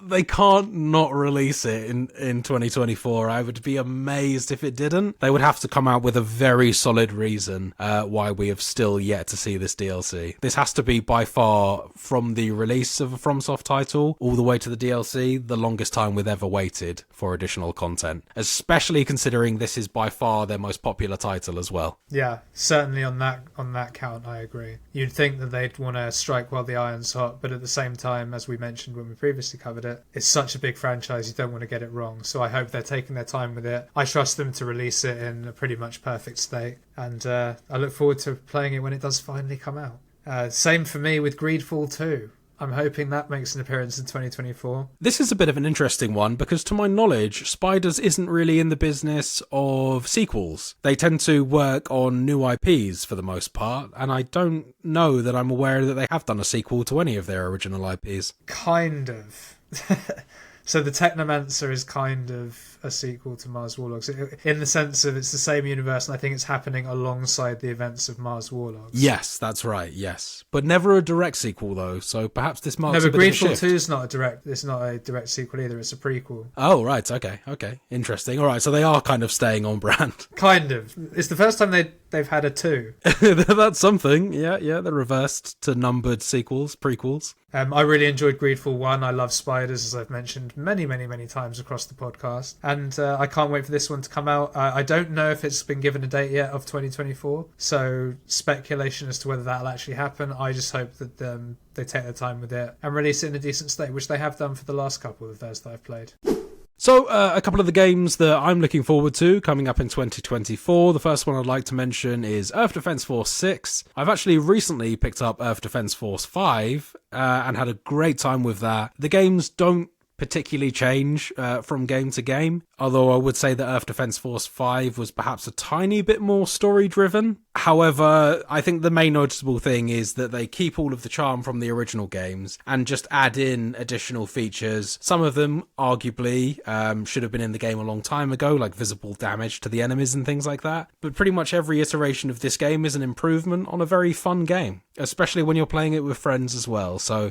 They can't not release it in 2024. I would be amazed if it didn't. They would have to come out with a very solid reason why we have still yet to see this DLC. This has to be by far, from the release of a FromSoft title all the way to the DLC, the longest time we've ever waited for additional content, especially considering this is by far their most popular title as well. Yeah, certainly on that count, I agree. You'd think that they'd want to strike while the iron's hot, but at the same time, as we mentioned when we previously covered it, it's such a big franchise, you don't want to get it wrong. So I hope they're taking their time with it. I trust them to release it in a pretty much perfect state, and I look forward to playing it when it does finally come out. Same for me with Greedfall 2. I'm hoping that makes an appearance in 2024. This is a bit of an interesting one because, to my knowledge, Spiders isn't really in the business of sequels. They tend to work on new IPs for the most part, and I don't know that I'm aware that they have done a sequel to any of their original IPs. Kind of. So the Technomancer is kind of a sequel to Mars Warlogs, in the sense of it's the same universe, and I think it's happening alongside the events of Mars Warlogs. Yes, that's right, yes. But never a direct sequel, though, so perhaps this marks No, a but bit of a Greedfall shift. 2 is not a direct sequel either, it's a prequel. Oh, right, okay. Interesting. All right, so they are kind of staying on brand. Kind of. It's the first time they've had a 2. That's something. Yeah, they're reversed to numbered prequels. I really enjoyed Greedfall 1. I love spiders, as I've mentioned many, many, many times across the podcast. And I can't wait for this one to come out. I don't know if it's been given a date yet of 2024. So speculation as to whether that'll actually happen. I just hope that they take their time with it and release it in a decent state, which they have done for the last couple of theirs that I've played. So, a couple of the games that I'm looking forward to coming up in 2024. The first one I'd like to mention is Earth Defense Force 6. I've actually recently picked up Earth Defense Force 5 and had a great time with that. The games don't particularly change from game to game. Although I would say that Earth Defense Force 5 was perhaps a tiny bit more story-driven. However, I think the main noticeable thing is that they keep all of the charm from the original games and just add in additional features. Some of them, arguably, should have been in the game a long time ago, like visible damage to the enemies and things like that. But pretty much every iteration of this game is an improvement on a very fun game, especially when you're playing it with friends as well. So,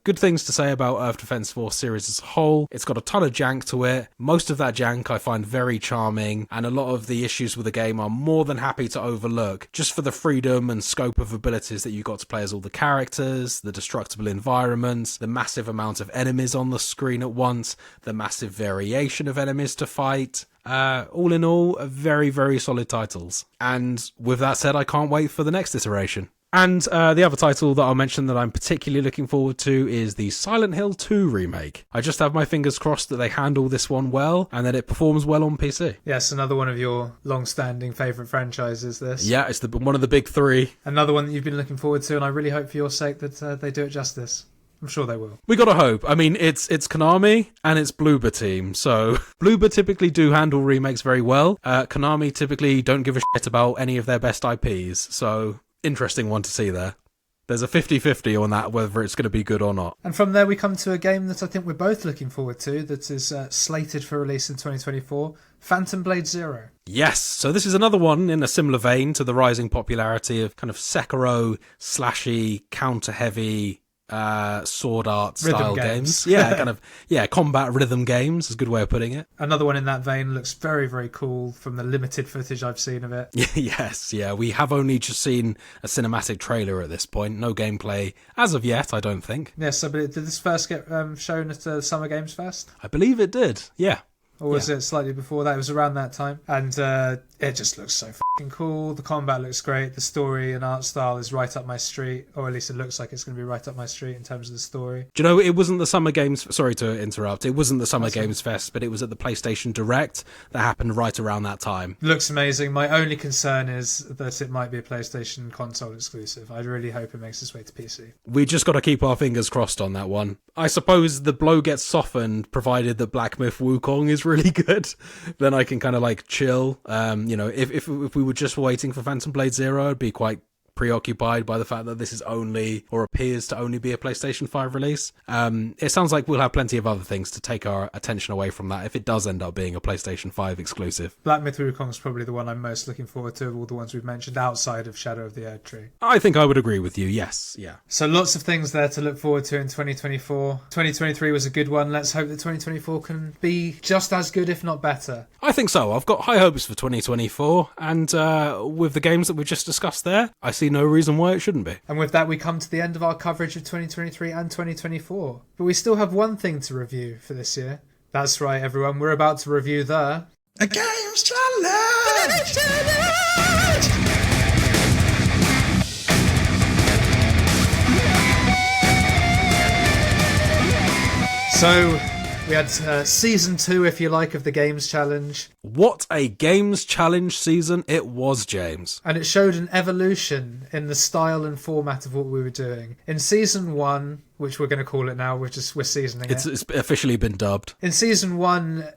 good things to say about Earth Defense Force series as a whole. It's got a ton of jank to it. Most of that jank I find very charming, and a lot of the issues with the game I'm more than happy to overlook, just for the freedom and scope of abilities that you got to play as all the characters, the destructible environments, the massive amount of enemies on the screen at once, the massive variation of enemies to fight. All in all, very, very solid titles. And with that said, I can't wait for the next iteration. And the other title that I'll mention that I'm particularly looking forward to is the Silent Hill 2 remake. I just have my fingers crossed that they handle this one well and that it performs well on PC. Yes, another one of your long-standing favourite franchises, this. Yeah, it's one of the big three. Another one that you've been looking forward to, and I really hope for your sake that they do it justice. I'm sure they will. We gotta hope. I mean, it's Konami and it's Bloober Team, so Bloober typically do handle remakes very well. Konami typically don't give a shit about any of their best IPs, so interesting one to see there. There's a 50-50 on that, whether it's going to be good or not. And from there we come to a game that I think we're both looking forward to, that is slated for release in 2024, Phantom Blade Zero. Yes, so this is another one in a similar vein to the rising popularity of kind of Sekiro, slashy, counter-heavy, sword art style games. Yeah, combat rhythm games is a good way of putting it. Another one in that vein, looks very, very cool from the limited footage I've seen of it. Yes, we have only just seen a cinematic trailer at this point. No gameplay as of yet, I don't think. Yes, so but did this first get shown at the Summer Games Fest? I believe it did, yeah. Or was it slightly before that? It was around that time. And it just looks so fucking cool. The combat looks great. The story and art style is right up my street. Or at least it looks like it's going to be right up my street in terms of the story. Do you know, it wasn't the Summer Games... Sorry to interrupt. It wasn't the Summer Games Fest, but it was at the PlayStation Direct that happened right around that time. Looks amazing. My only concern is that it might be a PlayStation console exclusive. I really hope it makes its way to PC. We just got to keep our fingers crossed on that one. I suppose the blow gets softened provided that Black Myth Wukong is really good. Then I can kind of like chill. If we were just waiting for Phantom Blade Zero, I'd be quite preoccupied by the fact that this is only, or appears to only be, a PlayStation 5 release. It sounds like we'll have plenty of other things to take our attention away from that if it does end up being a PlayStation 5 exclusive. Black Myth Wukong is probably the one I'm most looking forward to of all the ones we've mentioned outside of Shadow of the Erdtree. I think I would agree with you, yes, yeah. So lots of things there to look forward to in 2024. 2023 was a good one. Let's hope that 2024 can be just as good, if not better. I think so. I've got high hopes for 2024, and with the games that we just discussed there, I see no reason why it shouldn't be. And with that, we come to the end of our coverage of 2023 and 2024. But we still have one thing to review for this year. That's right, everyone. We're about to review A Games Challenge! So, we had Season 2, if you like, of the Games Challenge. What a Games Challenge season it was, James. And it showed an evolution in the style and format of what we were doing. In Season 1, which we're going to call it now, we're seasoning it. It's officially been dubbed. In Season 1,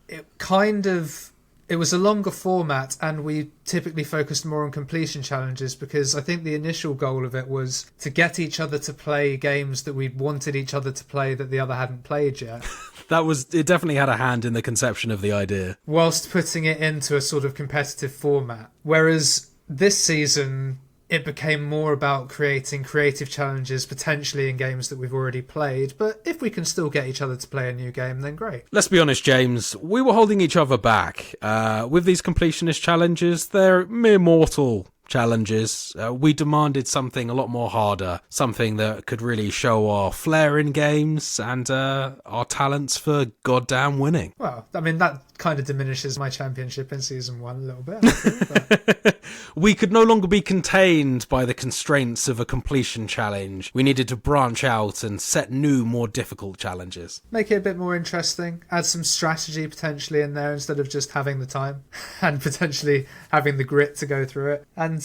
it was a longer format, and we typically focused more on completion challenges because I think the initial goal of it was to get each other to play games that we wanted each other to play that the other hadn't played yet. It definitely had a hand in the conception of the idea. Whilst putting it into a sort of competitive format. Whereas this season, it became more about creating creative challenges potentially in games that we've already played, but if we can still get each other to play a new game, then great. Let's be honest, James, we were holding each other back. With these completionist challenges, they're mere mortal challenges. We demanded something a lot more harder, something that could really show our flair in games and our talents for goddamn winning. Well, I mean, that kind of diminishes my championship in Season 1 a little bit, I think, but... We could no longer be contained by the constraints of a completion challenge. We needed to branch out and set new, more difficult challenges. Make it a bit more interesting. Add some strategy potentially in there instead of just having the time and potentially having the grit to go through it. And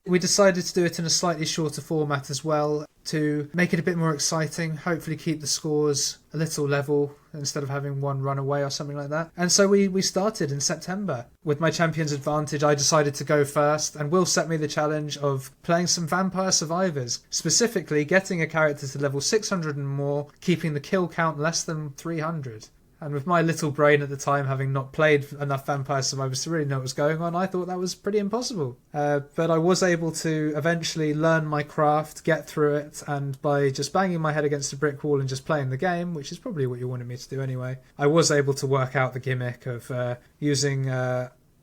we decided to do it in a slightly shorter format as well, to make it a bit more exciting, hopefully keep the scores a little level instead of having one run away or something like that. And so we started in September. With my champion's advantage, I decided to go first, and Will set me the challenge of playing some Vampire Survivors, specifically getting a character to level 600 and more, keeping the kill count less than 300. And with my little brain at the time, having not played enough Vampire Survivors to really know what was going on, I thought that was pretty impossible. But I was able to eventually learn my craft, get through it, and by just banging my head against a brick wall and just playing the game, which is probably what you wanted me to do anyway, I was able to work out the gimmick of using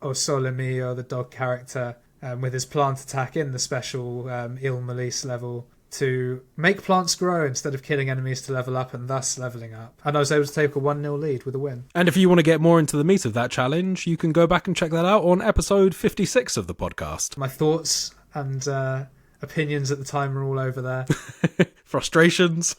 Osolemi, or the dog character, with his plant attack in the special Il Malise level, to make plants grow instead of killing enemies to level up, and thus leveling up. And I was able to take a 1-0 lead with a win. And if you want to get more into the meat of that challenge, you can go back and check that out on episode 56 of the podcast. My thoughts and opinions at the time are all over there. Frustrations.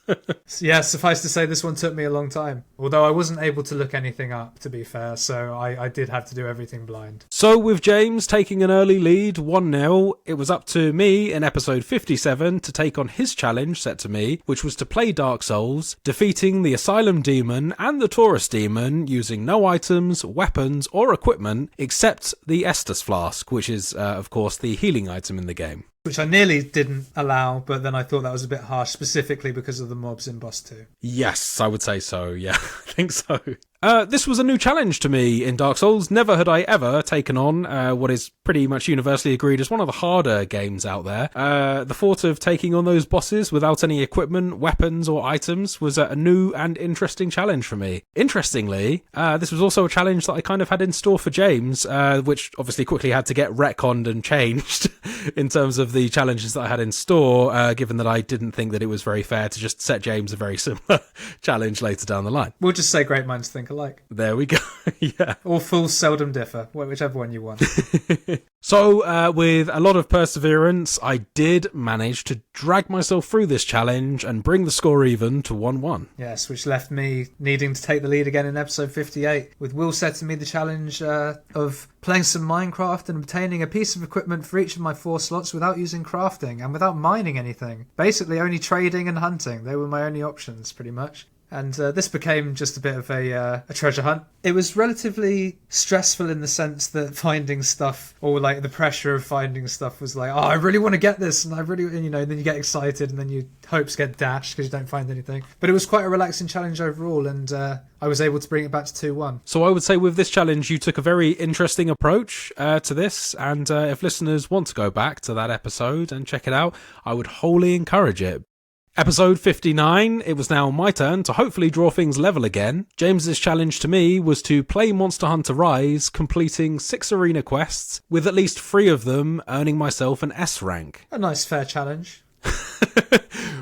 Yeah, suffice to say, this one took me a long time. Although I wasn't able to look anything up, to be fair, so I did have to do everything blind. So with James taking an early lead, 1-0, it was up to me in episode 57 to take on his challenge set to me, which was to play Dark Souls, defeating the Asylum Demon and the Taurus Demon using no items, weapons, or equipment except the Estus Flask, which is, of course, the healing item in the game. Which I nearly didn't allow, but then I thought that was a bit harsh, specifically because of the mobs in Boss 2. Yes, I would say so, yeah, I think so. This was a new challenge to me in Dark Souls. Never had I ever taken on what is pretty much universally agreed as one of the harder games out there. The thought of taking on those bosses without any equipment, weapons, or items was a new and interesting challenge for me. Interestingly, this was also a challenge that I kind of had in store for James, which obviously quickly had to get retconned and changed in terms of the challenges that I had in store, given that I didn't think that it was very fair to just set James a very similar challenge later down the line. We'll just say great minds think alike. There we go. Yeah. All fools seldom differ, whichever one you want. So, with a lot of perseverance, I did manage to drag myself through this challenge and bring the score even to 1-1. Yes, which left me needing to take the lead again in episode 58, with Will setting me the challenge of playing some Minecraft and obtaining a piece of equipment for each of my 4 slots without using crafting and without mining anything. Basically only trading and hunting. They were my only options, pretty much. And this became just a bit of a treasure hunt. It was relatively stressful in the sense that finding stuff, or like the pressure of finding stuff, was like, oh, I really want to get this, and I really, then you get excited, and then your hopes get dashed because you don't find anything. But it was quite a relaxing challenge overall, and I was able to bring it back to 2-1. So I would say with this challenge, you took a very interesting approach to this, and if listeners want to go back to that episode and check it out, I would wholly encourage it. Episode 59, it was now my turn to hopefully draw things level again. James's challenge to me was to play Monster Hunter Rise, completing 6 arena quests, with at least 3 of them earning myself an S rank. A nice fair challenge.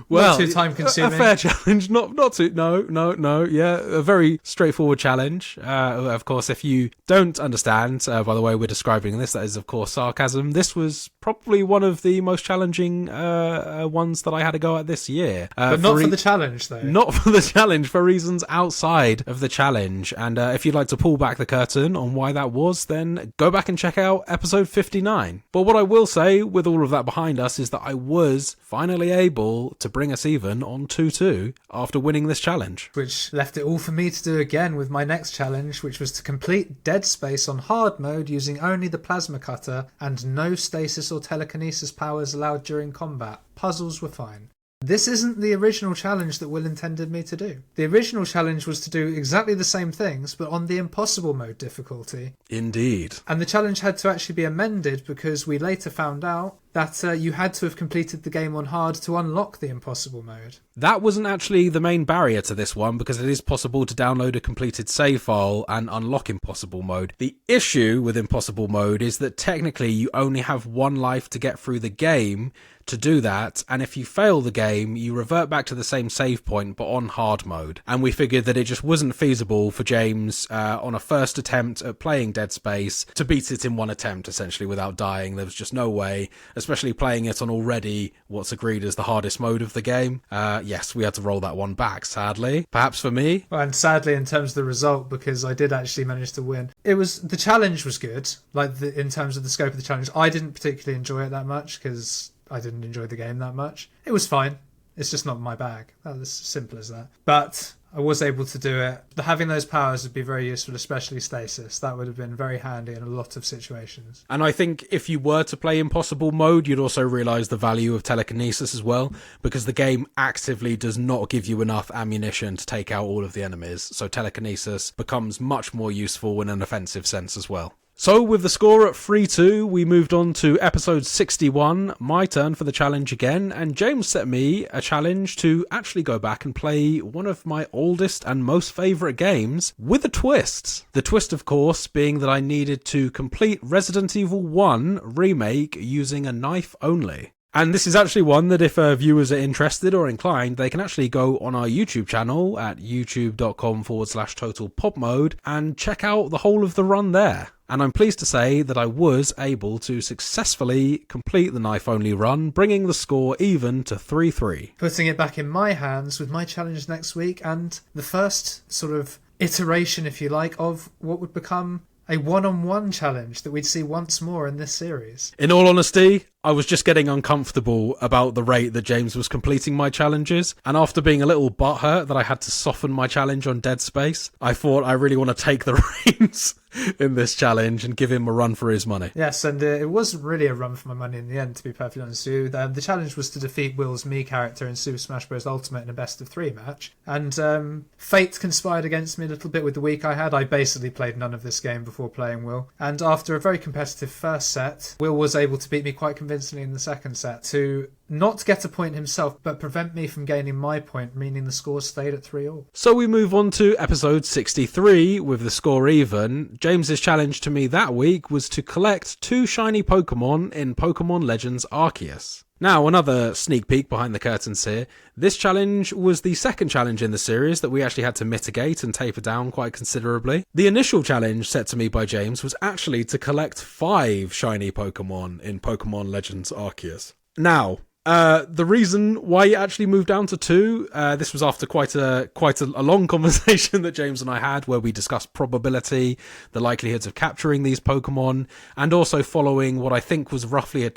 Well, not too time consuming. A fair challenge, not too, no, yeah, a very straightforward challenge. Of course, if you don't understand, by the way we're describing this, that is of course sarcasm. This was probably one of the most challenging ones that I had to go at this year. But not for the challenge, though. Not for the challenge, for reasons outside of the challenge. And if you'd like to pull back the curtain on why that was, then go back and check out episode 59. But what I will say, with all of that behind us, is that I was finally able to bring us even on 2-2 after winning this challenge. Which left it all for me to do again with my next challenge, which was to complete Dead Space on hard mode using only the plasma cutter and no stasis or telekinesis powers allowed during combat. Puzzles were fine. This isn't the original challenge that Will intended me to do. The original challenge was to do exactly the same things, but on the impossible mode difficulty. Indeed. And the challenge had to actually be amended because we later found out that you had to have completed the game on hard to unlock the impossible mode. That wasn't actually the main barrier to this one, because it is possible to download a completed save file and unlock impossible mode. The issue with impossible mode is that technically you only have 1 life to get through the game to do that, and if you fail the game, you revert back to the same save point, but on hard mode. And we figured that it just wasn't feasible for James, on a first attempt at playing Dead Space, to beat it in 1 attempt, essentially, without dying. There was just no way, especially playing it on already what's agreed as the hardest mode of the game. Yes, we had to roll that one back, sadly. Perhaps for me. Well, and sadly in terms of the result, because I did actually manage to win. The challenge was good, in terms of the scope of the challenge. I didn't particularly enjoy it that much, because I didn't enjoy the game that much. It was fine. It's just not my bag. That was as simple as that. But I was able to do it. Having those powers would be very useful, especially stasis. That would have been very handy in a lot of situations. And I think if you were to play impossible mode, you'd also realise the value of telekinesis as well, because the game actively does not give you enough ammunition to take out all of the enemies. So telekinesis becomes much more useful in an offensive sense as well. So with the score at 3-2, we moved on to episode 61, my turn for the challenge again, and James set me a challenge to actually go back and play one of my oldest and most favourite games with a twist. The twist, of course, being that I needed to complete Resident Evil 1 Remake using a knife only. And this is actually one that if viewers are interested or inclined, they can actually go on our YouTube channel at youtube.com/totalpopmode and check out the whole of the run there. And I'm pleased to say that I was able to successfully complete the knife-only run, bringing the score even to 3-3. Putting it back in my hands with my challenge next week and the first sort of iteration, if you like, of what would become a one-on-one challenge that we'd see once more in this series. In all honesty, I was just getting uncomfortable about the rate that James was completing my challenges, and after being a little butthurt that I had to soften my challenge on Dead Space, I thought I really want to take the reins in this challenge and give him a run for his money. Yes, and it was really a run for my money in the end, to be perfectly honest with you. The challenge was to defeat Will's Mii character in Super Smash Bros. Ultimate in a best-of-3 match, and fate conspired against me a little bit with the week I had. I basically played none of this game before playing Will, and after a very competitive first set, Will was able to beat me quite convincingly in the second set to not get a point himself, but prevent me from gaining my point, meaning the score stayed at 3-all. So we move on to episode 63 with the score even. James's challenge to me that week was to collect 2 shiny Pokemon in Pokemon Legends Arceus. Now, another sneak peek behind the curtains here. This challenge was the second challenge in the series that we actually had to mitigate and taper down quite considerably. The initial challenge set to me by James was actually to collect 5 shiny Pokemon in Pokemon Legends Arceus. Now, the reason why it actually moved down to 2, this was after quite a long conversation that James and I had where we discussed probability, the likelihoods of capturing these Pokemon, and also following what I think was roughly a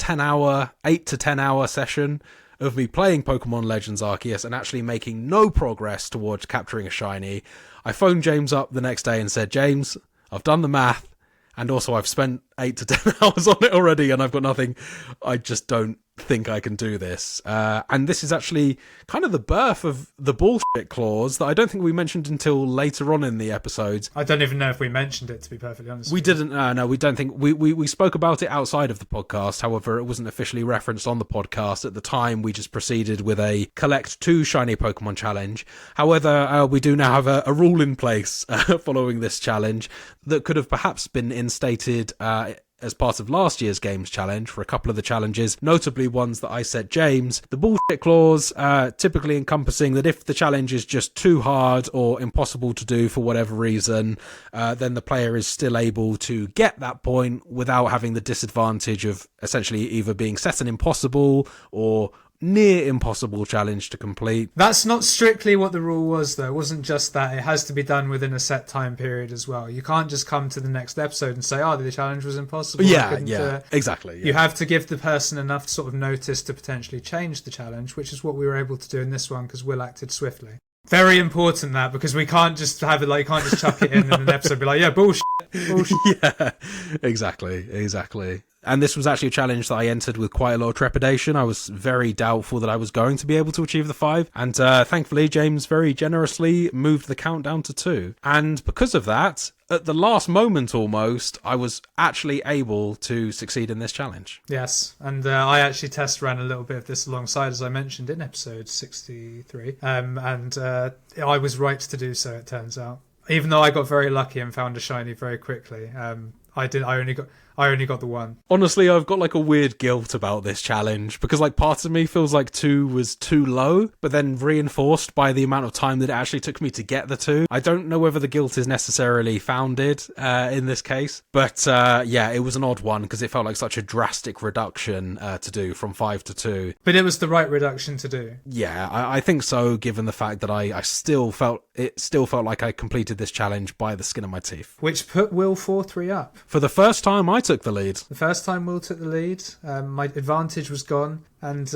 8 to 10 hour session of me playing Pokemon Legends Arceus and actually making no progress towards capturing a shiny. I phoned James up the next day and said, James, I've done the math, and also I've spent 8 to 10 hours on it already and I've got nothing. I just don't think I can do this. And this is actually kind of the birth of the bullshit clause that I don't think we mentioned until later on in the episode. I don't even know if we mentioned it, to be perfectly honest. We didn't. No, we don't think. We spoke about it outside of the podcast. However, it wasn't officially referenced on the podcast. At the time, we just proceeded with a collect 2 shiny Pokemon challenge. However, we do now have a rule in place following this challenge that could have perhaps been instated as part of last year's games challenge for a couple of the challenges, notably ones that I set James. The bullshit clause typically encompassing that if the challenge is just too hard or impossible to do for whatever reason, then the player is still able to get that point without having the disadvantage of essentially either being set an impossible or near impossible challenge to complete. That's not strictly what the rule was, though. It wasn't just that. It has to be done within a set time period as well. You can't just come to the next episode and say, the challenge was impossible. Exactly. You have to give the person enough sort of notice to potentially change the challenge, which is what we were able to do in this one because Will acted swiftly. Very important that, because we can't just have it like, you can't just chuck it in an episode and be like, yeah, bullshit. Yeah, exactly. And this was actually a challenge that I entered with quite a lot of trepidation. I was very doubtful that I was going to be able to achieve the 5. And thankfully, James very generously moved the count down to 2. And because of that, at the last moment almost, I was actually able to succeed in this challenge. Yes, and I actually test ran a little bit of this alongside, as I mentioned in episode 63. And I was right to do so, it turns out. Even though I got very lucky and found a shiny very quickly, I only got the 1. Honestly, I've got like a weird guilt about this challenge because like part of me feels like 2 was too low, but then reinforced by the amount of time that it actually took me to get the 2. I don't know whether the guilt is necessarily founded in this case, but it was an odd one because it felt like such a drastic reduction to do from 5 to 2. But it was the right reduction to do. Yeah, I think so, given the fact that I still felt like I completed this challenge by the skin of my teeth. Which put Will 4-3 up. For the first time, I took the lead. The first time Will took the lead, my advantage was gone, and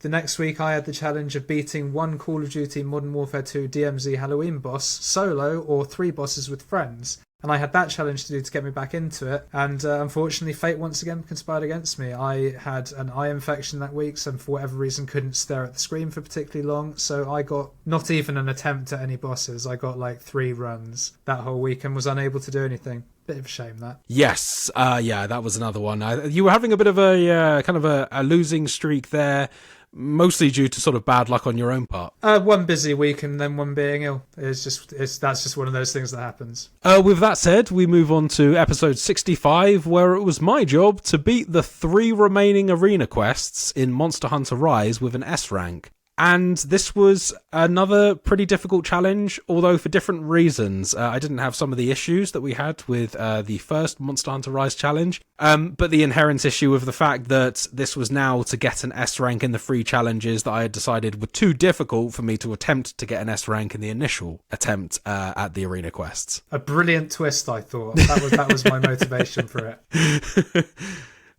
The next week I had the challenge of beating one Call of Duty Modern Warfare 2 DMZ Halloween boss solo or 3 bosses with friends. And I had that challenge to do to get me back into it. And unfortunately, fate once again conspired against me. I had an eye infection that week, so for whatever reason couldn't stare at the screen for particularly long. So I got not even an attempt at any bosses. I got like 3 runs that whole week and was unable to do anything. Bit of a shame, that. Yes, yeah, that was another one. You were having a bit of a kind of a losing streak there, mostly due to sort of bad luck on your own part. One busy week and then one being ill. That's just one of those things that happens. With that said, we move on to episode 65, where it was my job to beat the 3 remaining arena quests in Monster Hunter Rise with an S rank. And this was another pretty difficult challenge, although for different reasons. I didn't have some of the issues that we had with the first Monster Hunter Rise challenge, but the inherent issue of the fact that this was now to get an S rank in the 3 challenges that I had decided were too difficult for me to attempt to get an S rank in the initial attempt at the arena quests. A brilliant twist, I thought. That was my motivation for it.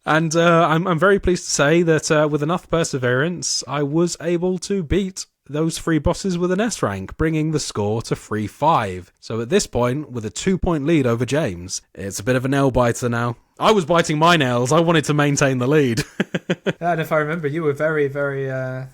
And I'm very pleased to say that with enough perseverance, I was able to beat those 3 bosses with an S rank, bringing the score to 3-5. So at this point, with a 2-point lead over James, it's a bit of a nail biter now. I was biting my nails. I wanted to maintain the lead. And if I remember, you were very, very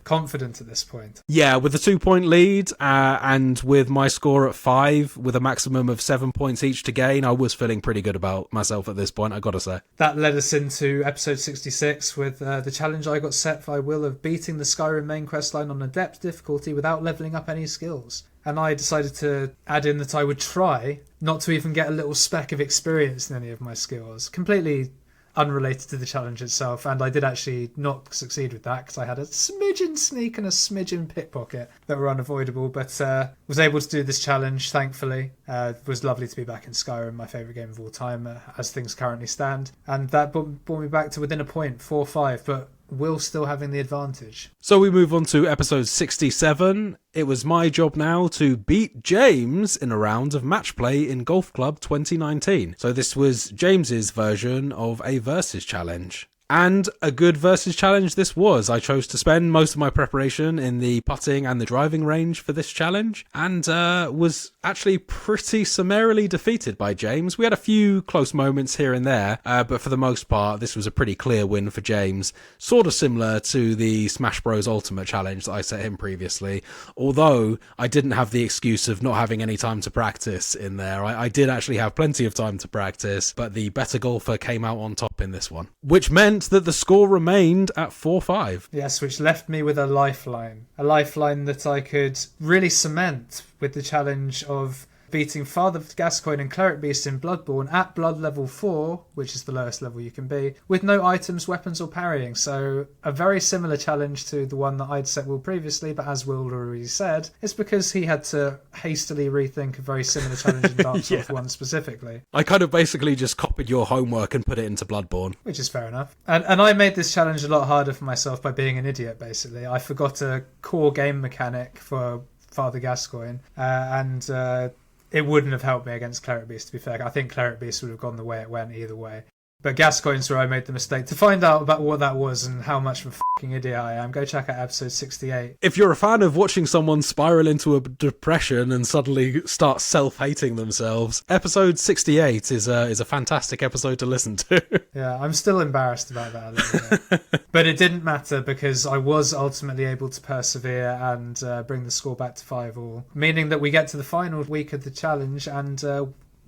confident at this point. Yeah, with the 2-point lead and with my score at 5, with a maximum of 7 points each to gain, I was feeling pretty good about myself at this point, I gotta say. That led us into episode 66 with the challenge I got set by Will of beating the Skyrim main questline on adept difficulty without levelling up any skills. And I decided to add in that I would try not to even get a little speck of experience in any of my skills. Completely unrelated to the challenge itself, and I did actually not succeed with that because I had a smidgen sneak and a smidgen pickpocket that were unavoidable, but was able to do this challenge, thankfully. It was lovely to be back in Skyrim, my favourite game of all time, as things currently stand. And that brought me back to within a point, 4-5, but Will still having the advantage. So we move on to episode 67. It was my job now to beat James in a round of match play in Golf Club 2019. So this was James's version of a versus challenge. And a good versus challenge this was. I chose to spend most of my preparation in the putting and the driving range for this challenge, and was actually pretty summarily defeated by James. We had a few close moments here and there, but for the most part, this was a pretty clear win for James. Sort of similar to the Smash Bros. Ultimate challenge that I set him previously, although I didn't have the excuse of not having any time to practice in there. I did actually have plenty of time to practice, but the better golfer came out on top in this one, which meant that the score remained at 4-5. Yes, which left me with a lifeline that I could really cement with the challenge of beating Father Gascoigne and Cleric Beast in Bloodborne at blood level 4, which is the lowest level you can be, with no items, weapons or parrying. So a very similar challenge to the one that I'd set Will previously, but as Will already said, it's because he had to hastily rethink a very similar challenge in Dark Souls 1 specifically. I kind of basically just copied your homework and put it into Bloodborne. Which is fair enough. And I made this challenge a lot harder for myself by being an idiot, basically. I forgot a core game mechanic for Father Gascoigne, and it wouldn't have helped me against Cleric Beast, to be fair. I think Cleric Beast would have gone the way it went either way. But Gascoigne's where I made the mistake. To find out about what that was and how much of a fucking idiot I am, go check out episode 68. If you're a fan of watching someone spiral into a depression and suddenly start self-hating themselves, episode 68 is a fantastic episode to listen to. Yeah, I'm still embarrassed about that a little bit. But it didn't matter because I was ultimately able to persevere and bring the score back to 5-all, meaning that we get to the final week of the challenge and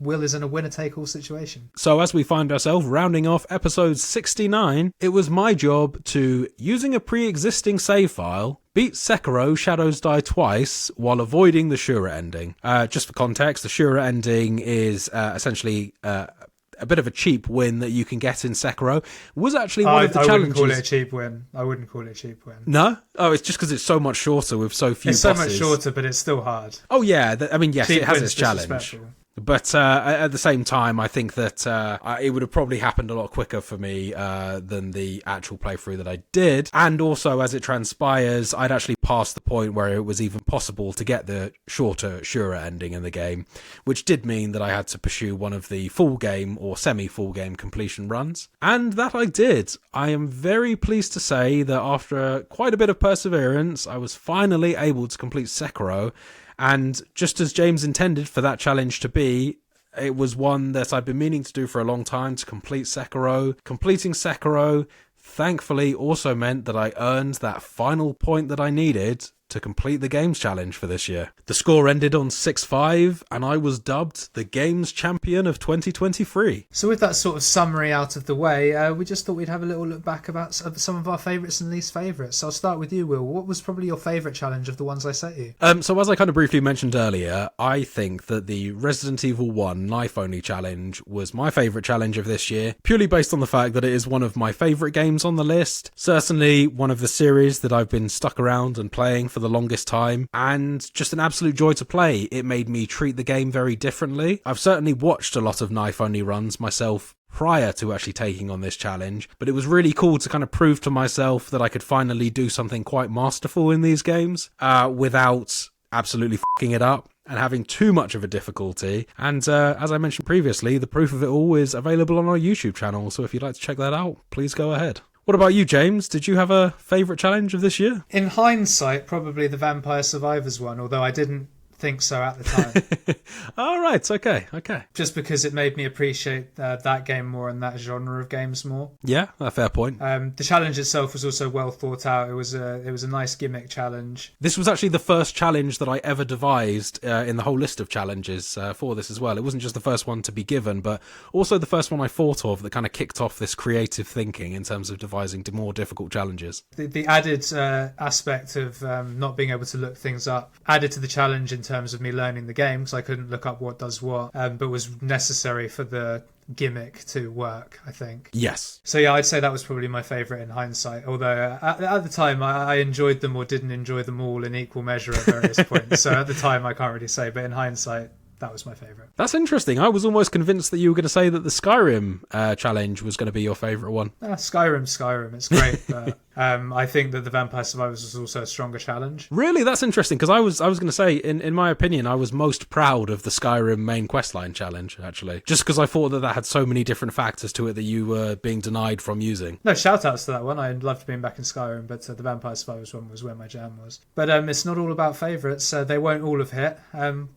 Will is in a winner-take-all situation. So as we find ourselves rounding off episode 69, it was my job to, using a pre-existing save file, beat Sekiro Shadows Die Twice while avoiding the Shura ending. Just for context, the Shura ending is essentially a bit of a cheap win that you can get in Sekiro. Was actually one of the challenges. I wouldn't call it a cheap win. I wouldn't call it a cheap win. No? Oh, it's just because it's so much shorter with so few bosses. It's so much shorter, but it's still hard. Oh yeah, I mean, yes, cheap it has its challenge. But at the same time, I think that it would have probably happened a lot quicker for me than the actual playthrough that I did. And also, as it transpires, I'd actually passed the point where it was even possible to get the shorter, surer ending in the game, which did mean that I had to pursue one of the full game or semi-full game completion runs. And that I did. I am very pleased to say that after quite a bit of perseverance, I was finally able to complete Sekiro. And just as James intended for that challenge to be, it was one that I've been meaning to do for a long time, to complete Sekiro. Completing Sekiro, thankfully, also meant that I earned that final point that I needed to complete the Games Challenge for this year. The score ended on 6-5, and I was dubbed the Games Champion of 2023. So with that sort of summary out of the way, we just thought we'd have a little look back about some of our favourites and least favourites. So I'll start with you, Will. What was probably your favourite challenge of the ones I set you? So as I kind of briefly mentioned earlier, I think that the Resident Evil 1 knife-only challenge was my favourite challenge of this year, purely based on the fact that it is one of my favourite games on the list. Certainly one of the series that I've been stuck around and playing for the longest time, and just an absolute joy to play. It made me treat the game very differently. I've certainly watched a lot of knife-only runs myself prior to actually taking on this challenge, but it was really cool to kind of prove to myself that I could finally do something quite masterful in these games without absolutely f***ing it up and having too much of a difficulty. And as I mentioned previously, the proof of it all is available on our YouTube channel, so if you'd like to check that out, please go ahead. What about you, James? Did you have a favourite challenge of this year? In hindsight, probably the Vampire Survivors one, although I didn't think so at the time. All right, okay. Just because it made me appreciate that game more and that genre of games more. Yeah, a fair point. The challenge itself was also well thought out. It was a nice gimmick challenge. This was actually the first challenge that I ever devised in the whole list of challenges for this as well. It wasn't just the first one to be given, but also the first one I thought of that kind of kicked off this creative thinking in terms of devising more difficult challenges. The added aspect of not being able to look things up added to the challenge in terms of me learning the game, because I couldn't look up what does what, but was necessary for the gimmick to work, I think. Yes. So yeah, I'd say that was probably my favourite in hindsight, although at the time I enjoyed them or didn't enjoy them all in equal measure at various points. So at the time I can't really say, but in hindsight that was my favourite. That's interesting. I was almost convinced that you were going to say that the Skyrim challenge was going to be your favourite one. Skyrim, it's great, but I think that the Vampire Survivors was also a stronger challenge. Really? That's interesting, because I was going to say, in my opinion, I was most proud of the Skyrim main questline challenge, actually, just because I thought that had so many different factors to it that you were being denied from using. No, shout outs to that one. I loved being back in Skyrim, but the Vampire Survivors one was where my jam was. But it's not all about favourites. They won't all have hit.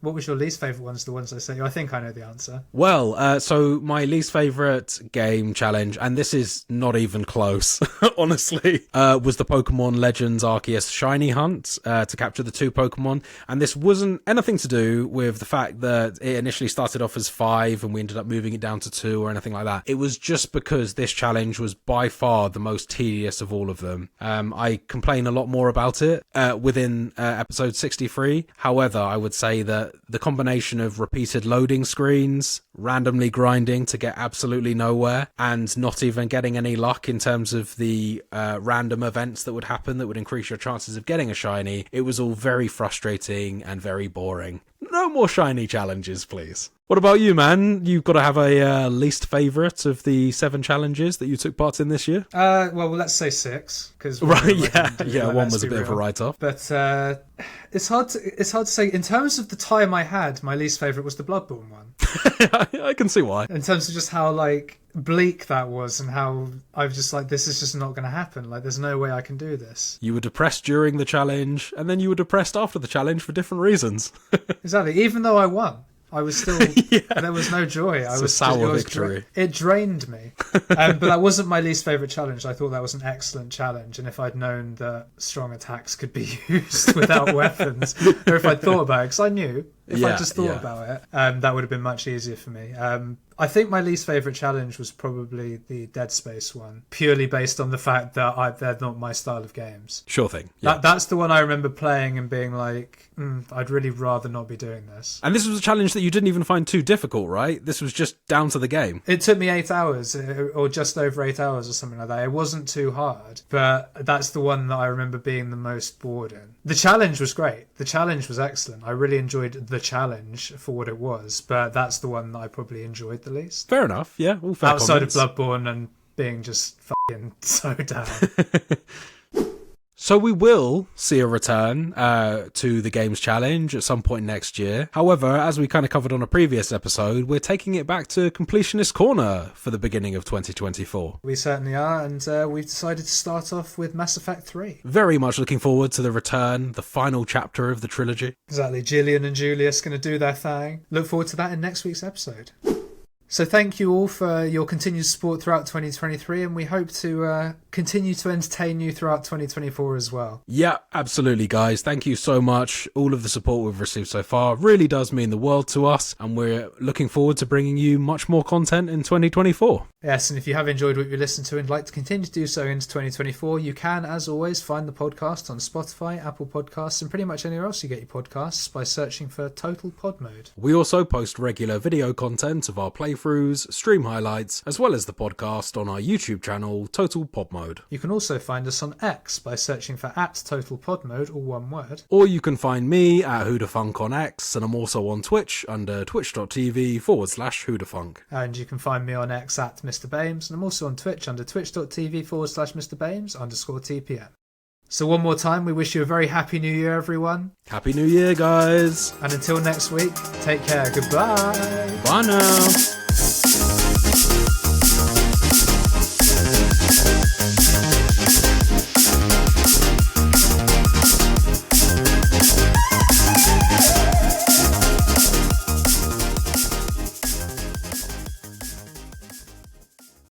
What was your least favourite ones, the ones I sent you? I think I know the answer. Well, so my least favourite game challenge, and this is not even close, honestly, was the Pokemon Legends Arceus Shiny Hunt to capture the 2 Pokemon. And this wasn't anything to do with the fact that it initially started off as 5 and we ended up moving it down to 2 or anything like that. It was just because this challenge was by far the most tedious of all of them. I complain a lot more about it within episode 63. However, I would say that the combination of repeated loading screens, randomly grinding to get absolutely nowhere, and not even getting any luck in terms of the random events that would happen that would increase your chances of getting a shiny, it was all very frustrating and very boring. No more shiny challenges, please. What about you, man? You've got to have a least favourite of the 7 challenges that you took part in this year? Well, let's say 6. Cause right, yeah, one was a bit of a write-off. But it's hard to say. In terms of the time I had, my least favourite was the Bloodborne one. I can see why. In terms of just how, bleak that was, and how I was just this is just not going to happen. There's no way I can do this. You were depressed during the challenge, and then you were depressed after the challenge for different reasons. Exactly. Even though I won, I was still, there was no joy. It's a sour victory. It drained me. But that wasn't my least favourite challenge. I thought that was an excellent challenge. And if I'd known that strong attacks could be used without weapons, or if I'd thought about it, because I knew, if I just thought about it, that would have been much easier for me. I think my least favourite challenge was probably the Dead Space one, purely based on the fact that they're not my style of games. Sure thing. Yeah. That's the one I remember playing and being I'd really rather not be doing this. And this was a challenge that you didn't even find too difficult, right? This was just down to the game. It took me 8 hours, or just over 8 hours or something like that. It wasn't too hard, but that's the one that I remember being the most bored in. The challenge was great. The challenge was excellent. I really enjoyed the challenge for what it was, but that's the one that I probably enjoyed the least. Fair enough, yeah, all fair Outside comments. of Bloodborne and being just fucking so down. So we will see a return to the Games Challenge at some point next year. However, as we kind of covered on a previous episode, we're taking it back to Completionist Corner for the beginning of 2024. We certainly are, and we've decided to start off with Mass Effect 3. Very much looking forward to the return, the final chapter of the trilogy. Exactly, Gillian and Julius going to do their thing. Look forward to that in next week's episode. So thank you all for your continued support throughout 2023, and we hope to continue to entertain you throughout 2024 as well. Yeah, absolutely, guys. Thank you so much. All of the support we've received so far really does mean the world to us, and we're looking forward to bringing you much more content in 2024. Yes, and if you have enjoyed what you listened to and like to continue to do so into 2024, you can, as always, find the podcast on Spotify, Apple Podcasts, and pretty much anywhere else you get your podcasts by searching for Total Pod Mode. We also post regular video content of our playthroughs, stream highlights, as well as the podcast on our YouTube channel, Total Pod Mode. You can also find us on X by searching for @TotalPodMode, all one word. Or you can find me at Whodafunk on X, and I'm also on Twitch under twitch.tv/Whodafunk. And you can find me on X at Mr. Bames, and I'm also on Twitch under twitch.tv/MrBames_TPM. So one more time, we wish you a very happy new year, everyone. Happy New Year, guys. And until next week, take care. Goodbye. Bye now.